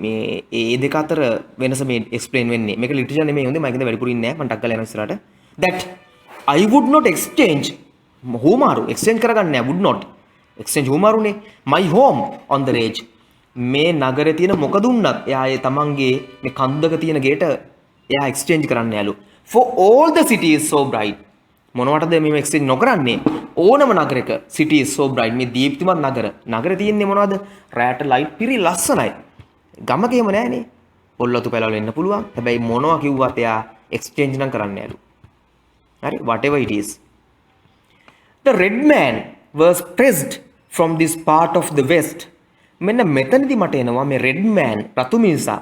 මේ ඒ දෙක අතර වෙනස මේ එක්ස්ප්ලেইন වෙන්නේ මේක ලිටරචර් නෙමෙයි හොඳේ මම කියන්නේ වැඩිපුර ඉන්නේ නැහැ මම ටක් ගාලා යනවා ඉස්සරහට that I would not exchange හෝමාරු exchange කරගන්නේ නැහැ would not exchange හෝමාරුනේ my home on the range මේ නගරේ තියෙන මොක දුන්නත් එයා ඒ තමන්ගේ මේ කන්දක තියෙන ගේට එයා exchange කරන්න යාලු for all the city is so bright මොනවටද මේ exchange නොකරන්නේ ඕනම නගරයක city is so bright මේ දීප්තිමත් නගරේ තියෙන්නේ මොනවද රැට ලයිට් පිරි ලස්සනයි ගමක එහෙම නැහනේ පොල්ලතු පැලවල එන්න පුළුවන් හැබැයි මොනවා කිව්වත් එයා exchange නම් කරන්න යාලු හරි whatever it is the red man was pressed from this part of the west මෙන්න මෙතනදි මට එනවා මේ red man රතු මිනිසා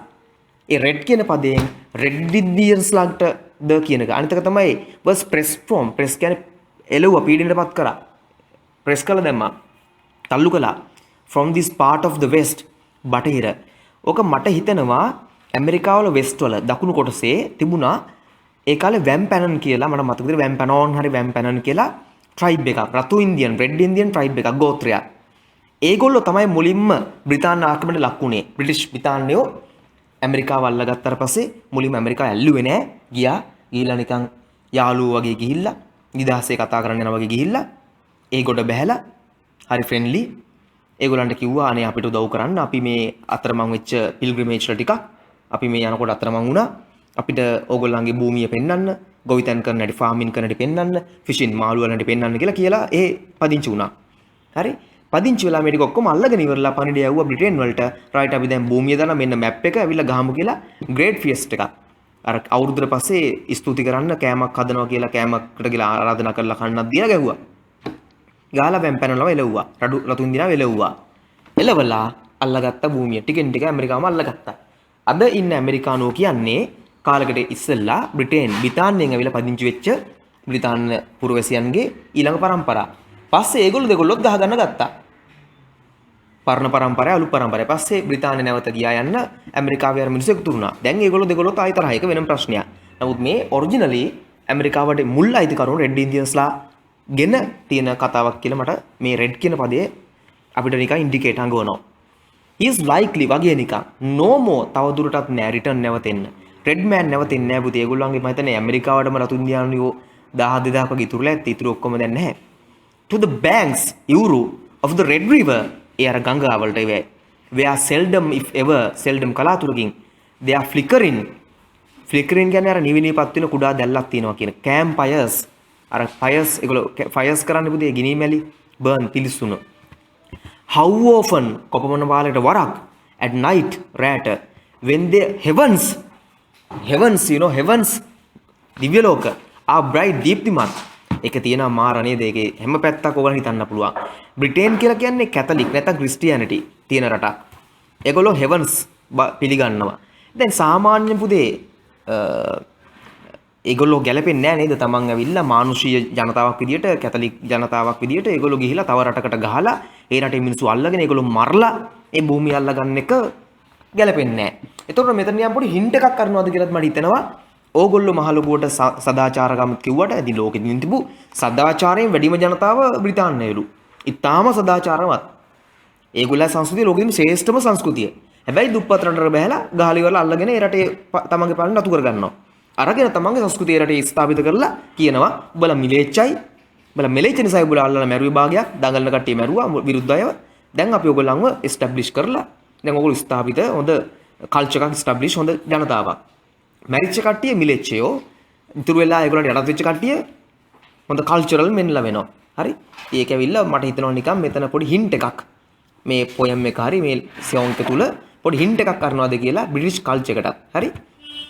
ඒ red කියන පදයෙන් red Indians ලාට ද කියන එක අනිත් එක තමයි was pressed from press කියන්නේ එළවුව පීඩනයටපත් කරා press කළා දැම්මා තල්ලු කළා from this part of the west බටහිර ඕක මට හිතෙනවා ඇමරිකාවල වෙස්ට් වල දකුණු කොටසේ තිබුණා ඒ කාලේ වැම්පැනන් කියලා මට මතක විදිහට වැම්පැනෝන් හරි වැම්පැනන් කියලා ට්‍රයිබ් එකක් රතු ඉන්දියන් රෙඩ් ඉන්දියන් ට්‍රයිබ් එකක් ගෝත්‍රයක්. ඒගොල්ලෝ තමයි මුලින්ම බ්‍රිතාන්‍ය ආක්‍රමණයට ලක් වුණේ. බ්‍රිටිෂ් බ්‍රිතාන්‍යෝ ඇමරිකාව අල්ලගත්තාට පස්සේ මුලින්ම ඇමරිකාව ඇල්ලුවේ නෑ. ගිහිල්ලා නිකන් යාළුවෝ වගේ ගිහිල්ලා නිදහසේ කතා කරන්න යනවා වගේ ගිහිල්ලා ඒ ගොඩ බැහැලා හරි ෆ්‍රෙන්ඩ්ලි ඒගොල්ලන්ට කිව්වා අනේ අපිට උදව් කරන්න අපි මේ අතරමං වෙච්ච පිල්ග්‍රිමේජ් ටිකක් අපි මේ යනකොට අතරමං වුණා අපිට ඕගොල්ලන්ගේ භූමිය පෙන්වන්න ගොවිතැන් කරන හැටි ෆාමින් කරන හැටි පෙන්වන්න ෆිෂින් මාළු වලට පෙන්වන්න කියලා ඒ පදිංචි වුණා. හරි පදිංචි වෙලා මේ ටික ඔක්කොම අල්ලගෙන ඉවරලා පණිඩිය යවුවා බ්‍රිටන් වලට රයිට් අපි දැන් භූමිය දාලා මෙන්න මැප් එක ඇවිල්ලා ගහමු කියලා ග්‍රේට් ෆියස්ට් එකක්. අර අවුරුද්දට පස්සේ ස්තුති කරන්න කෑමක් හදනවා කියලා කෑමකට කියලා ආරාධනා කරලා කන්නක් දීලා ගැහුවා. ගාලා වැම් පැනලම එලවුවා. රතුන් දිනා එලවුවා. එලවලා අල්ලගත්ත භූමිය ටිකෙන් ටික ඇමරිකාවම අල්ලගත්තා. අද ඉන්න ඇමරිකානෝ කියන්නේ කාලෙකට ඉස්සෙල්ලා බ්‍රිතාන්‍යයෙන් ඇවිල්ලා පදිංචි වෙච්ච බ්‍රිතාන්‍ය පුරවැසියන්ගේ ඊළඟ පරම්පරාව. පස්සේ ඒගොල්ලෝ දෙගොල්ලොත් ගහගන්න ගත්තා. පරණ පරම්පරාව අලුත් පරම්පරාව. පස්සේ බ්‍රිතාන්‍ය නැවත ගියා යන්න ඇමරිකාවේ අර මිනිස්සු එකතු වුණා. දැන් ඒගොල්ලෝ දෙගොල්ලොත් ආයෙ තරහ එක වෙනම ප්‍රශ්නයක්. නමුත් මේ ඔරිජිනලි ඇමරිකාවට මුල් අයිතිකරුවෝ රෙඩ් ඉන්දියන්ස්ලා ගෙන තියෙන කතාවක් කියලා මට මේ රෙඩ් කියන පදයේ අපිට නිකන් ඉන්ඩිකේට් හංගවනවා. is likely වගේ නිකන් no more තව දුරටත් නෑ රිටර්න් නැවතෙන්න. රෙඩ් මෑන් නැවතෙන්නේ නෑ පුතේ. ඒගොල්ලන්ගේ මම හිතන්නේ ඇමරිකාවටම රතු ඉන්දියානුයෝ 10 2000 වගේ ඉතුරුලා ඇත්ත. ඉතුරු ඔක්කොම දැන් නැහැ. to the banks euro of the red river ඒ අර ගංගා වලට ඒ where seldom if ever seldom කලාතුරකින් they are flickering කියන්නේ අර නිවිනීපත් වෙන කුඩා දැල්ලක් තියෙනවා කියන campfires අර fires ඒගොල්ලෝ fires කරන්නේ පුතේ ගිනි මැලි burn පිලිස්සුන. how often කොපමණ වාලයට වරක් at night රැට when the heavens you know heavens දිව්‍ය ලෝක are bright දීප්තිමත්. ඒක තියෙනවා මාර නේද? ඒකේ හැම පැත්තක් ඕගොල්ලන් හිතන්න පුළුවන්. බ්‍රිටන් කියලා කියන්නේ කැතලික් නැත්නම් ක්‍රිස්ටියානිටි තියෙන රටක්. ඒගොල්ලෝ හෙවන්ස් පිළිගන්නවා. දැන් සාමාන්‍ය පුතේ ඒගොල්ලෝ ගැලපෙන්නේ නැහැ නේද? තමන් ඇවිල්ලා මානුෂීය ජනතාවක් විදියට කැතලික් ජනතාවක් විදියට ඒගොල්ලෝ ගිහිලා තව රටකට ගහලා ඒ රටේ මිනිස්සු අල්ලගෙන ඒගොල්ලෝ මරලා ඒ භූමිය අල්ලගන්න එක ගැලපෙන්නේ නැහැ. ඒතකොට මෙතන යම් පොඩි හින්ට් එකක් කරනවාද කියලාත් මට හිතෙනවා. ඕගොල්ලෝ මහලොකුවට සදාචාරකම් කිව්වට ඇති ලෝකෙදින් තිබු සදාචාරයෙන් වැඩිම ජනතාව බ්‍රිතාන්‍යයලු. ඉතාලම සදාචාරවත්. ඒගොල්ලෝ සංස්කෘතිය ලෝකෙදිම ශ්‍රේෂ්ඨම සංස්කෘතිය. හැබැයි දුප්පත් රටට බහැලා ගහලි වල අල්ලගෙන ඒ රටේ තමන්ගේ පාලන නතු කරගන්නවා. අරගෙන තමන්ගේ සංස්කෘතිය රටේ ස්ථාපිත කරලා කියනවා උඹලා මිලේච්චයි. උඹලා මිලේච්ච නිසා උඹලා අල්ලලා මැරුවේ භාගයක් දඟලන කට්ටිය මැරුවා විරුද්ධ අයව. දැන් අපි ඕගොල්ලන්ව එස්ටැබ්ලිෂ් කරලා දැන් ඕගොල්ලෝ ස්ථාපිත හොඳ කල්චර් එකක් ස්ටැබ්ලිෂ් හොඳ ජනතාවක්. මැරිච්ච කට්ටිය මිලෙච්චයෝ ඉතුරු වෙලා ඒගොල්ලන්ට යටත් වෙච්ච කට්ටිය හොඳ කල්චරල් මෙන්ලා වෙනවා. හරි? ඒක ඇවිල්ලා මට හිතෙනවා නිකන් මෙතන පොඩි හින්ට් එකක් මේ පොයම් එක හරි මේ සෝන් එක තුල පොඩි හින්ට් එකක් කරනවාද කියලා බ්‍රිටිෂ් කල්චර් එකටත්. හරි?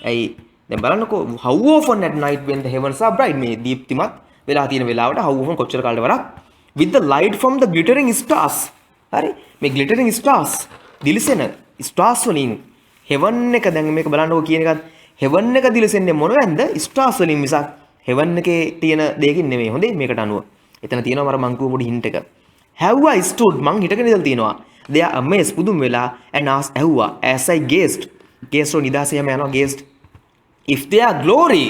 ඇයි දැන් බලන්නකෝ how often at night when the heavens are bright මේ දීප්තිමත් වෙලා තියෙන වෙලාවට how often කොච්චර කාලෙ වරක් with the light from the glittering stars. හරි? මේ glittering stars දිලිසෙන stars වලින් heaven එක දැන් මේක බලන්නකෝ කියන එකත් heaven එක දිලිසෙන්නේ මොනවද? stars වලින් මිසක් heaven එකේ තියෙන දෙයකින් නෙමෙයි. හොඳේ මේකට අනුව. එතන තියෙනවා මර මං කිව්ව පොඩි hint එක. have I stood මං හිටගෙන ඉඳලා තියෙනවා. they are amazed පුදුම වෙලා and asked ඇහුවා as I gazed ගේස්ට් නිදාසයම යනවා ගේස්ට් if their glory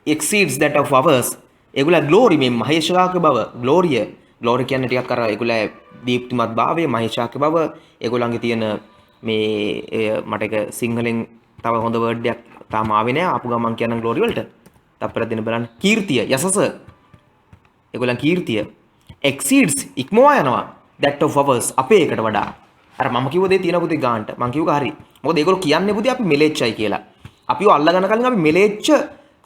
exceeds that of ours ඒගොල්ලෝ glory මේ මහේශාක බව glory කියන්නේ ටිකක් අර ඒගොල්ලෝ දීප්තිමත් භාවය මහේශාක බව ඒගොල්ලන්ගේ තියෙන මේ මට එක සිංහලෙන් තව හොඳ වර්ඩ් එකක් තාම ආවේ නෑ ආපු ගමන් කියනනම් glory වලට තප්පර දෙන්න බලන්න කීර්තිය යසස ඒගොල්ලන් කීර්තිය exceeds ඉක්මවා යනවා that of ours අපේ එකට වඩා අර මම කිව්ව දේ තියෙන පුතේ ගාන්ට මම කිව්වා හරි මොකද ඒගොල්ලෝ කියන්නේ පුතේ අපි මෙලෙච්චයි කියලා අපිව අල්ලගන්න කලින් අපි මෙලෙච්ච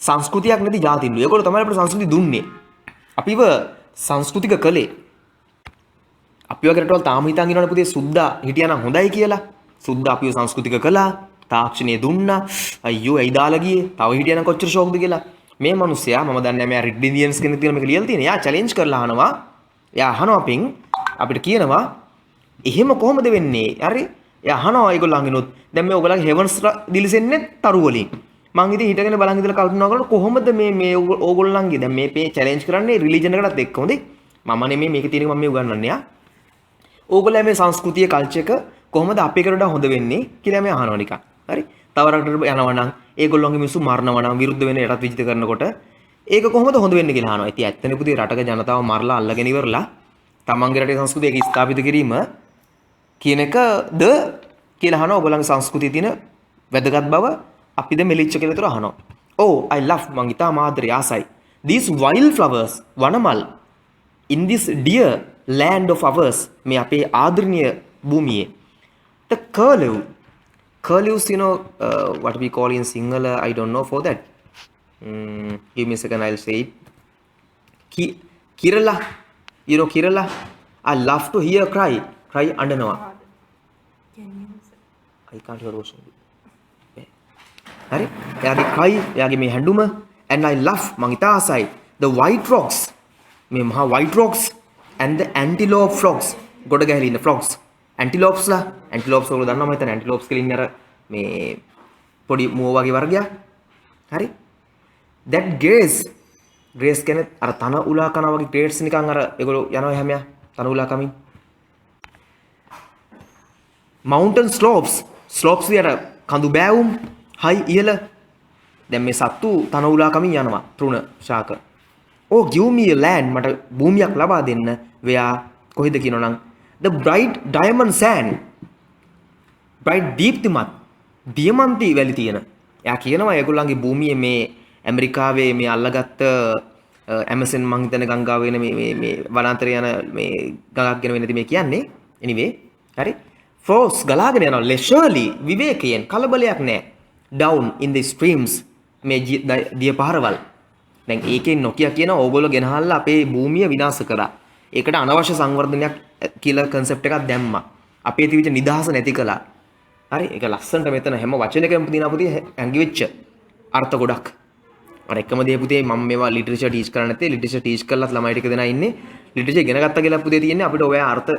සංස්කෘතියක් නැති ජාතින්ලු ඒගොල්ලෝ තමයි අපිට සංස්කෘතිය දුන්නේ අපිව සංස්කෘතික කළේ අපි වගේ රටවල් තාම හිතන් ඉන්නවනේ පුතේ සුද්දා හිටියානම් හොඳයි කියලා සුද්දා අපිව සංස්කෘතික කළා තාක්ෂණය දුන්නා අයියෝ ඇයි දාලා ගියේ තව හිටියනම් කොච්චර ෂෝක්ද කියලා මේ මිනිස්සයා මම දන්නේ නැහැ මෙයා රෙඩ් ඉන්දියන්ස් කෙනෙක් කියලා මේක ලියලා තියෙනවා යා චැලෙන්ජ් කරලා අහනවා එයා අහනවා පින් අපිට කියනවා එහෙම කොහොමද වෙන්නේ හරි එයා අහනවා ඒගොල්ලන්ගෙනුත් දැන් මේ ඔයගොල්ලන්ගේ හෙවන්ස් දිලිසෙන්නේ තරු වලින් මං ඉතින් හිටගෙන බලන් ඉඳලා කල්පනා කරලා කොහොමද මේ ඕගොල්ලන්ගේ දැන් මේ චැලෙන්ජ් කරන්නේ රිලිජන් එකටත් එක්ක හොඳේ මම නෙමෙයි මේකේ තියෙන මම මේ උගන්වන්නේ යා ඕගොල්ලෝ මේ සංස්කෘතිය කල්චර් එක කොහොමද අපේ කරට හොඳ වෙන්නේ කියලා මේ අහනවා නිකන් හරි තව රටකට යනවා නම් ඒගොල්ලන්ගේ මිනිස්සු මරනවා නම් විරුද්ධ වෙන යටත් විජිත කරනකොට ඒක කොහොමද හොඳ වෙන්නේ කියලා අහනවා. ඉතින් ඇත්තනේ පුතේ රටක ජනතාව මරලා අල්ලගෙන ඉවරලා තමන්ගේ රටේ සංස්කෘතිය ඒක ස්ථාපිත කිරීම කියන එකද කියලා අහනවා. ඔයගොල්ලන්ගේ සංස්කෘතියේ තියෙන වැදගත් බව අපිද මෙලිච්ච කියලා උතර අහනවා. Oh I love මං ඉතාම ආදරේ ආසයි. These wild flowers වනමල් in this dear land of ours මේ අපේ ආදරණීය භූමියේ. The curlews, you know, what we call in Sinhala, I don't know for that. Give me a second, I'll say it. Kerala, you know Kerala. I love to hear cry අඬනවා. I can't hear Roshan. හරි? එයාගේ cry, එයාගේ මේ හැඬුම, and I love මං ඉතා ආසයි the white rocks, මේ මහා white rocks and the antelope frogs. ගොඩ ගැහිලා ඉන්න frogs. antelopes ලා, antelopes ඔයගොල්ලෝ දන්නවා මම හිතන්නේ antelopes කියලා ඉන්නේ අර මේ පොඩි මුව වගේ වර්ගයක්. හරි? that grace කියන්නේ අර තන උලා කනවා වගේ grades නිකන් අර ඒගොල්ලෝ යනවා හැමයා තන උලා කමින්. mountain slopes විතර කඳු බෑවුම් හයි ඉහළ. දැන් මේ සත්තු තන උලා කමින් යනවා තෘණ ශාක. oh give me a land, මට භූමියක් ලබා දෙන්න. where කොහෙද කියනවනම් the bright diamond sand, bright දීප්තිමත් දියමන්ති වැලි තියෙන. එයා කියනවා ඒගොල්ලන්ගේ භූමියේ මේ ඇමරිකාවේ මේ අල්ලගත්ත ඇමසන් මං හිතන ගංගාව වෙන මේ වනාන්තරය යන මේ ගඟක් ගැන වෙනදී මේ කියන්නේ. anyway හරි flows ගලාගෙන යනවා leisurely විවේකයෙන් කලබලයක් නැහැ. down in the streams මේ දිය පාරවල්. දැන් ඒකෙන් නොකිය කියන ඕගොල්ලෝ ගෙනහල්ලා අපේ භූමිය විනාශ කරා. ඒකට අනවශ්‍ය සංවර්ධනයක් කියලා concept එකක් දැම්මා. අපේ තිබිච්ච නිදහස නැති කළා. හරි ඒක ලස්සනට මෙතන හැම වචනයකම තියෙන පුතේ ඇඟි වෙච්ච අර්ථ ගොඩක්. අර එකම දේ පුතේ මම මේවා ලිටරේචර් ටීච් කරන්නේ නැත්තේ ලිටරේචර් ටීච් කරලත් ළමයි ටික දෙනා ඉන්නේ. ලිටරේචර් ඉගෙන ගත්තා කියලා පුතේ තියෙන්නේ අපිට ඔය අර්ථ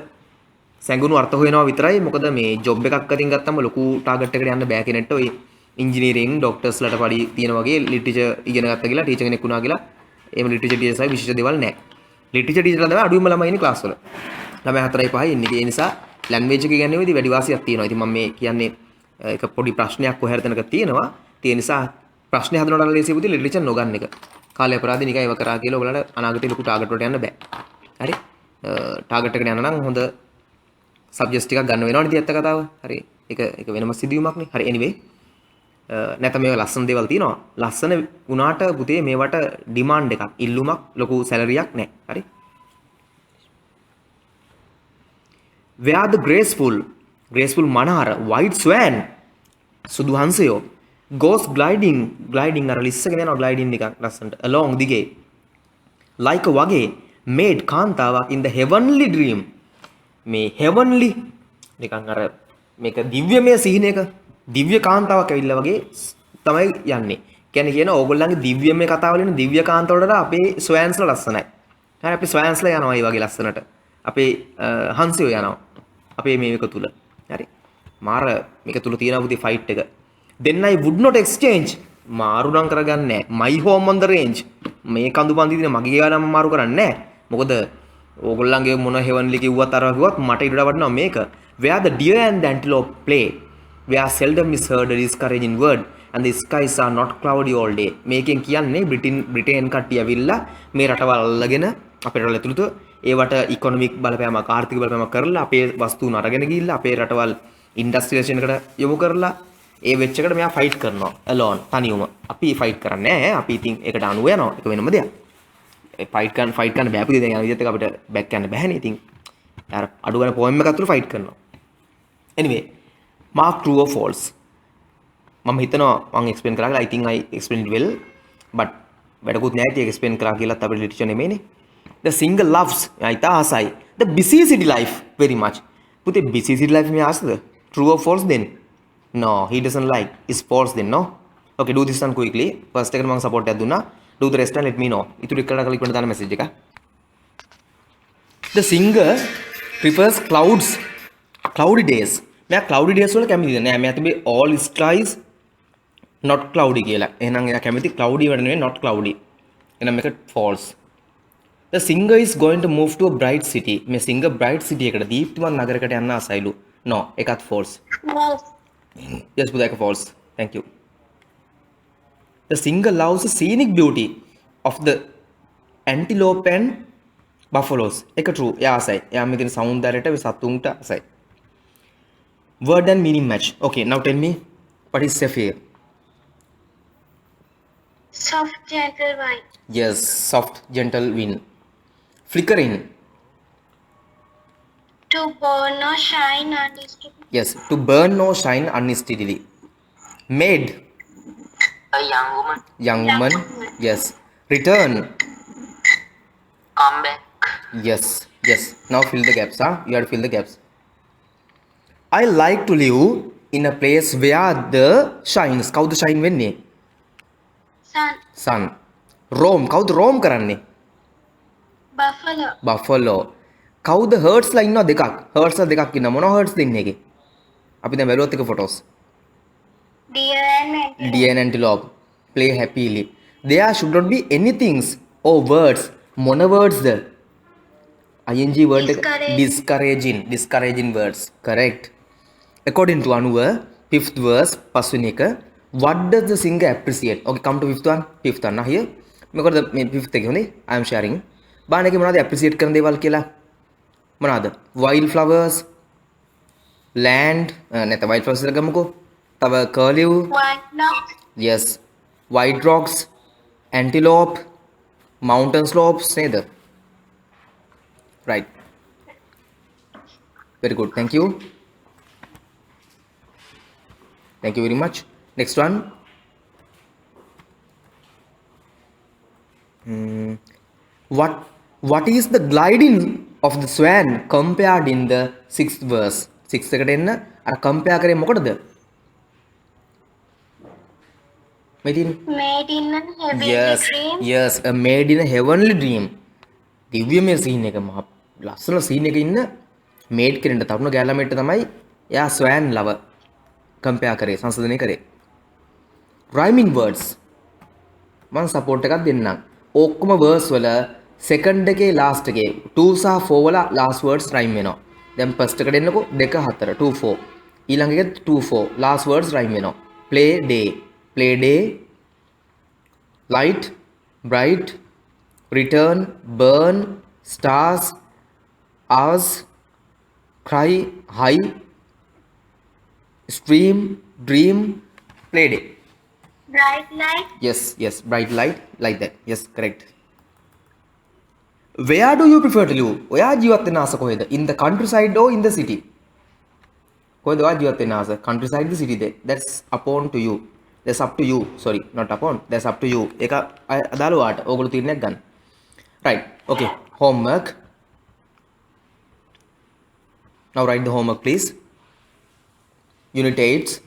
සැඟුණු අර්ථ හොයනවා විතරයි. මොකද මේ ජොබ් එකක් අතින් ගත්තම ලොකු ටාගට් එකකට යන්න බෑ කෙනෙක්ට. ඔය ඉංජිනේරින් ඩොක්ටර්ස් ලට පඩි තියෙන වගේ ලිටරේචර් ඉගෙන ගත්තා කියලා ටීචර් කෙනෙක් වුණා කියලා එහෙම ලිටරේචර් ටීචර්ස්යි විශේෂ දේවල් නැහැ. ලිටරේචර් ටීචර්ලා තමයි අඩුවම ළමයි ඉන්නේ ක්ලාස් වල. ළමයි 4යි 5යි ඉන්නේ. ඒ නිසා ලැන්ග්වේජ් එක ඉගෙනීමේදී වැඩි වාසියක් තියෙනවා. ඉතින් මම මේ කියන්නේ එක පොඩි ප්‍රශ්නයක් කොහේ හරි තැනක තියෙනවා. ඒ නිසා ප්‍රශ්නේ හදනකොට ලේසි පුතේ ලිටරේචර් නොගන්න එක. කාලය අපරාධ නිකන් ඒව කරා කියලා ඔයගලට අනාගතේ ලොකු ටාගට් වලට යන්න බෑ. හරි? ටාගට් එකට යන්න නම් හොඳ සබ්ජෙක්ට්ස් ටිකක් ගන්න වෙනවනේ ඉතින් ඇත්ත කතාව. හරි. ඒක වෙනම සිදුවීමක් නේ. හරි anyway. නැත්නම් මේවා ලස්සන දේවල් තියෙනවා. ලස්සන වුණාට පුතේ මේවට ඩිමාන්ඩ් එකක්, ඉල්ලුමක්, ලොකු සැලරියක් නැහැ. හරි? where the graceful මනහර white swan සුදු හංසයෝ goes gliding අර ලිස්සගෙන යනවා gliding නිකන් ලස්සනට along දිගේ like වගේ made කාන්තාවක් in the heavenly dream මේ heavenly නිකන් අර මේක දිව්‍යමය සිහිනයක දිව්‍ය කාන්තාවක් ඇවිල්ලා වගේ තමයි යන්නේ. කියන්නේ කියන ඕගොල්ලන්ගේ දිව්‍යමය කතාවල ඉන්න දිව්‍ය කාන්තාවලට අපේ ස්වෑන්ස්ලා ලස්සනයි. හරි අපි ස්වෑන්ස්ලා යනවා මේ වගේ ලස්සනට. අපේ හංසයෝ යනවා. අපේ මේක තුල. හරි. මාර මේක තුල තියෙන පුතේ ෆයිට් එක. then I would not exchange මාරු නම් කරගන්නේ නැහැ. my home on the range මේ කඳු බන්දි දින මගේ ගානම මාරු කරන්නේ නැහැ. මොකද ඕගොල්ලන්ගේ මොන heavenly කිව්වත් අර කිව්වත් මට ඊට වඩා වටිනවා මේක. where the deer and the antelope play where seldom is heard a discouraging word and the skies are not cloudy all day. මේකෙන් කියන්නේ බ්‍රිටන් කට්ටිය ඇවිල්ලා මේ රටවල් අල්ලගෙන අපේ රටවල් ඇතුළත ඒවට ඉකොනොමික් බලපෑමක් ආර්ථික බලපෑමක් කරලා අපේ වස්තුන් අරගෙන ගිහිල්ලා අපේ රටවල් ඉන්ඩස්ට්‍රියලයිසේෂන් එකට යොමු කරලා ඒ වෙච්ච එකට මෙයා ෆයිට් කරනවා alone තනියම. අපි ෆයිට් කරන්නේ නැහැ. අපි ඉතින් ඒකට අනුව යනවා. ඒක වෙනම දෙයක්. ඒ ෆයිට් කරන්න බෑ පුතේ. දැන් යන විදිහට අපිට බෑක් යන්න බෑනේ. ඉතින් අර අඩු ගන්න පොයම් එකක් අතුරු ෆයිට් කරනවා. anyway mark true or false මම හිතනවා මම එක්ස්ප්ලেইন කරා කියලා I think I explained it well but වැඩකුත් නැහැ ඒක එක්ස්ප්ලেইন කරා කියලාත් අපිට ලිටරේචර් නෙමෙයිනේ. the single loves අයිතා ආසයි the busy city life very much. පුතේ busy city life මේ ආසද? true or false then? no he doesn't like. is false then. no okay do this one quickly. first එකට මම support එකක් දුන්නා. do the rest and let me know. ඉතුරු එකට click වෙන දාන message එක. the singer prefers cloudy days. මෙයා cloudy days වල කැමතිද නෑ. මෙයා තිබේ all skies not cloudy කියලා. එහෙනම් එයා කැමති cloudy වල නෙවෙයි not cloudy. එහෙනම් මේක false. the singer is going to move to a bright city. මේ singer bright city එකට දීප්තිමත් නගරයකට යන්න ආසයිලු. no ඒකත් false. False. yes පුතා ඒක false. thank you. the singer loves the scenic beauty of the antelope and buffaloes. ඒක true. එයා ආසයි. එයා මේ තියෙන සෞන්දර්යයට සතුන්ට ආසයි. word and meaning match. okay now tell me what is sapphire? Soft, gentle wine. yes soft gentle wind. flickering To burn or shine unsteadily. Yes, to burn or shine unsteadily. Maid, A young woman. young Young woman. woman. Yes. Return. Come back. Yes, yes. Now fill the gaps, huh? You have to fill the gaps. I like to live in a place where the shines. කවුද shine වෙන්නේ? Sun. Sun. Roam. කවුද roam කරන්නේ? Buffalo. Buffalo. කවුද herds ලා ඉන්නවා දෙකක්. herds ලා දෙකක් ඉන්නවා. මොනවා herds දෙන්නේ එකේ? අපි දැන් බැලුවත් එක photos. Deer and antelope. Deer and antelope play happily. There should not be anything or words. මොන words ද? ing word එක discouraging words. Correct. According to අනුව fifth verse පස්වෙනි එක what does the singer appreciate? Okay, come to fifth one. Here මොකද මේ fifth එකේ හොඳේ I am sharing. බාන එකේ මොනවද appreciate කරන දේවල් කියලා? මොනවද? wild flowers, land නැත්නම් wild flowers කියලා ගමුකෝ. තව curlew, White rocks. yes, white rocks, antelope, mountain slopes නේද? Right. Very good. Thank you. Thank you very much. Next one. What is the gliding of the swan compared in the sixth verse? Sixth එකට එන්න අර compare කරේ මොකටද? මෙතින් Made in a heavenly dream. yes, a made in a heavenly dream. දිව්‍යමය scene එක මහ ලස්සන scene එකක ඉන්න මේඩ් කෙනෙක්ට තරුණ ගෑළමෙක්ට තමයි එයා ස්වෑන් ලව කම්පෙයාර් කරේ සංශෝධනය කරේ. rhyming words මම සපෝට් එකක් දෙන්නම්. ඔක්කොම verse වල second එකේ last එකේ 2 සහ 4 වල last words rhyme වෙනවා. දැන් first එකට එන්නකෝ 2 4 2 4. ඊළඟ එකේ 2 4 last words rhyme වෙනවා. play day, light, bright, return, burn, stars, hours, cry, high, stream, dream, play day. Bright light. Yes, bright light, like that. Yes, correct. Where do you prefer to live? ඔයා ජීවත් වෙන ආස කොහෙද? In the countryside or in the city? කොහෙද ඔයා ජීවත් වෙන ආස? Countryside, the city? That's upon to you. That's up to you. Sorry, not upon. That's up to you. ඒක අදාළ වාට. ඕගොල්ලෝ තීරණයක් ගන්න. Right. Okay. Homework. Now write the homework, please. Unit 8.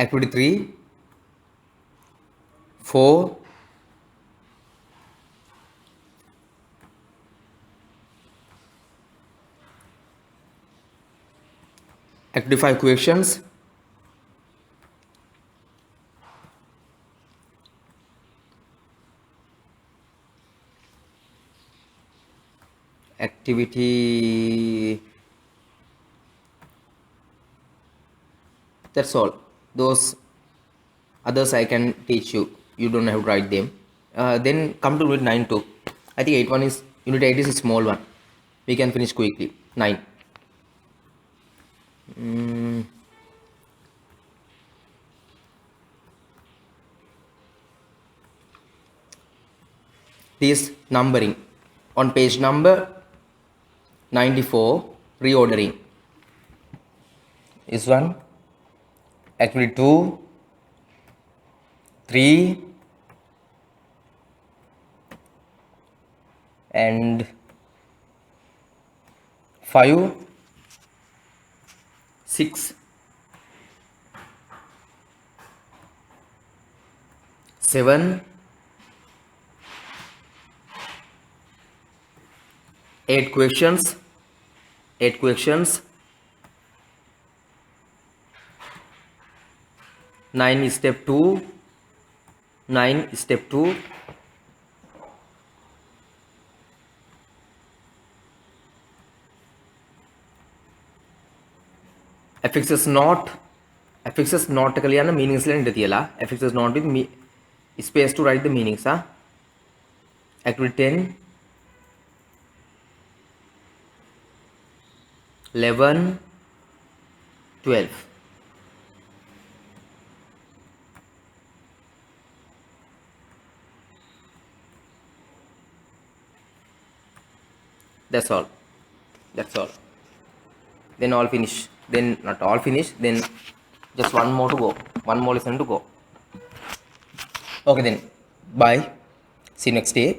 Activity 3, 4, activity 5 questions. Activity, that's all. Those others I can teach you. You don't have to write them. Then come to unit 9 too. I think unit 8 is a small one. We can finish quickly. 9. This numbering on page number 94, reordering. This one. Activity 2, 3, and 5, 6, 7, 8 questions. 8 questions. 9 is step 2. 9 is step 2. affixes not එක ලියන්න meanings ලියන්න ඉඳ තියලා affixes not with space to write the meanings. Activity 10, 11, 12. That's all. That's all. Then all finish. Then not all finish. Then just one more to go. One more lesson to go. Okay then. Bye. See you next day.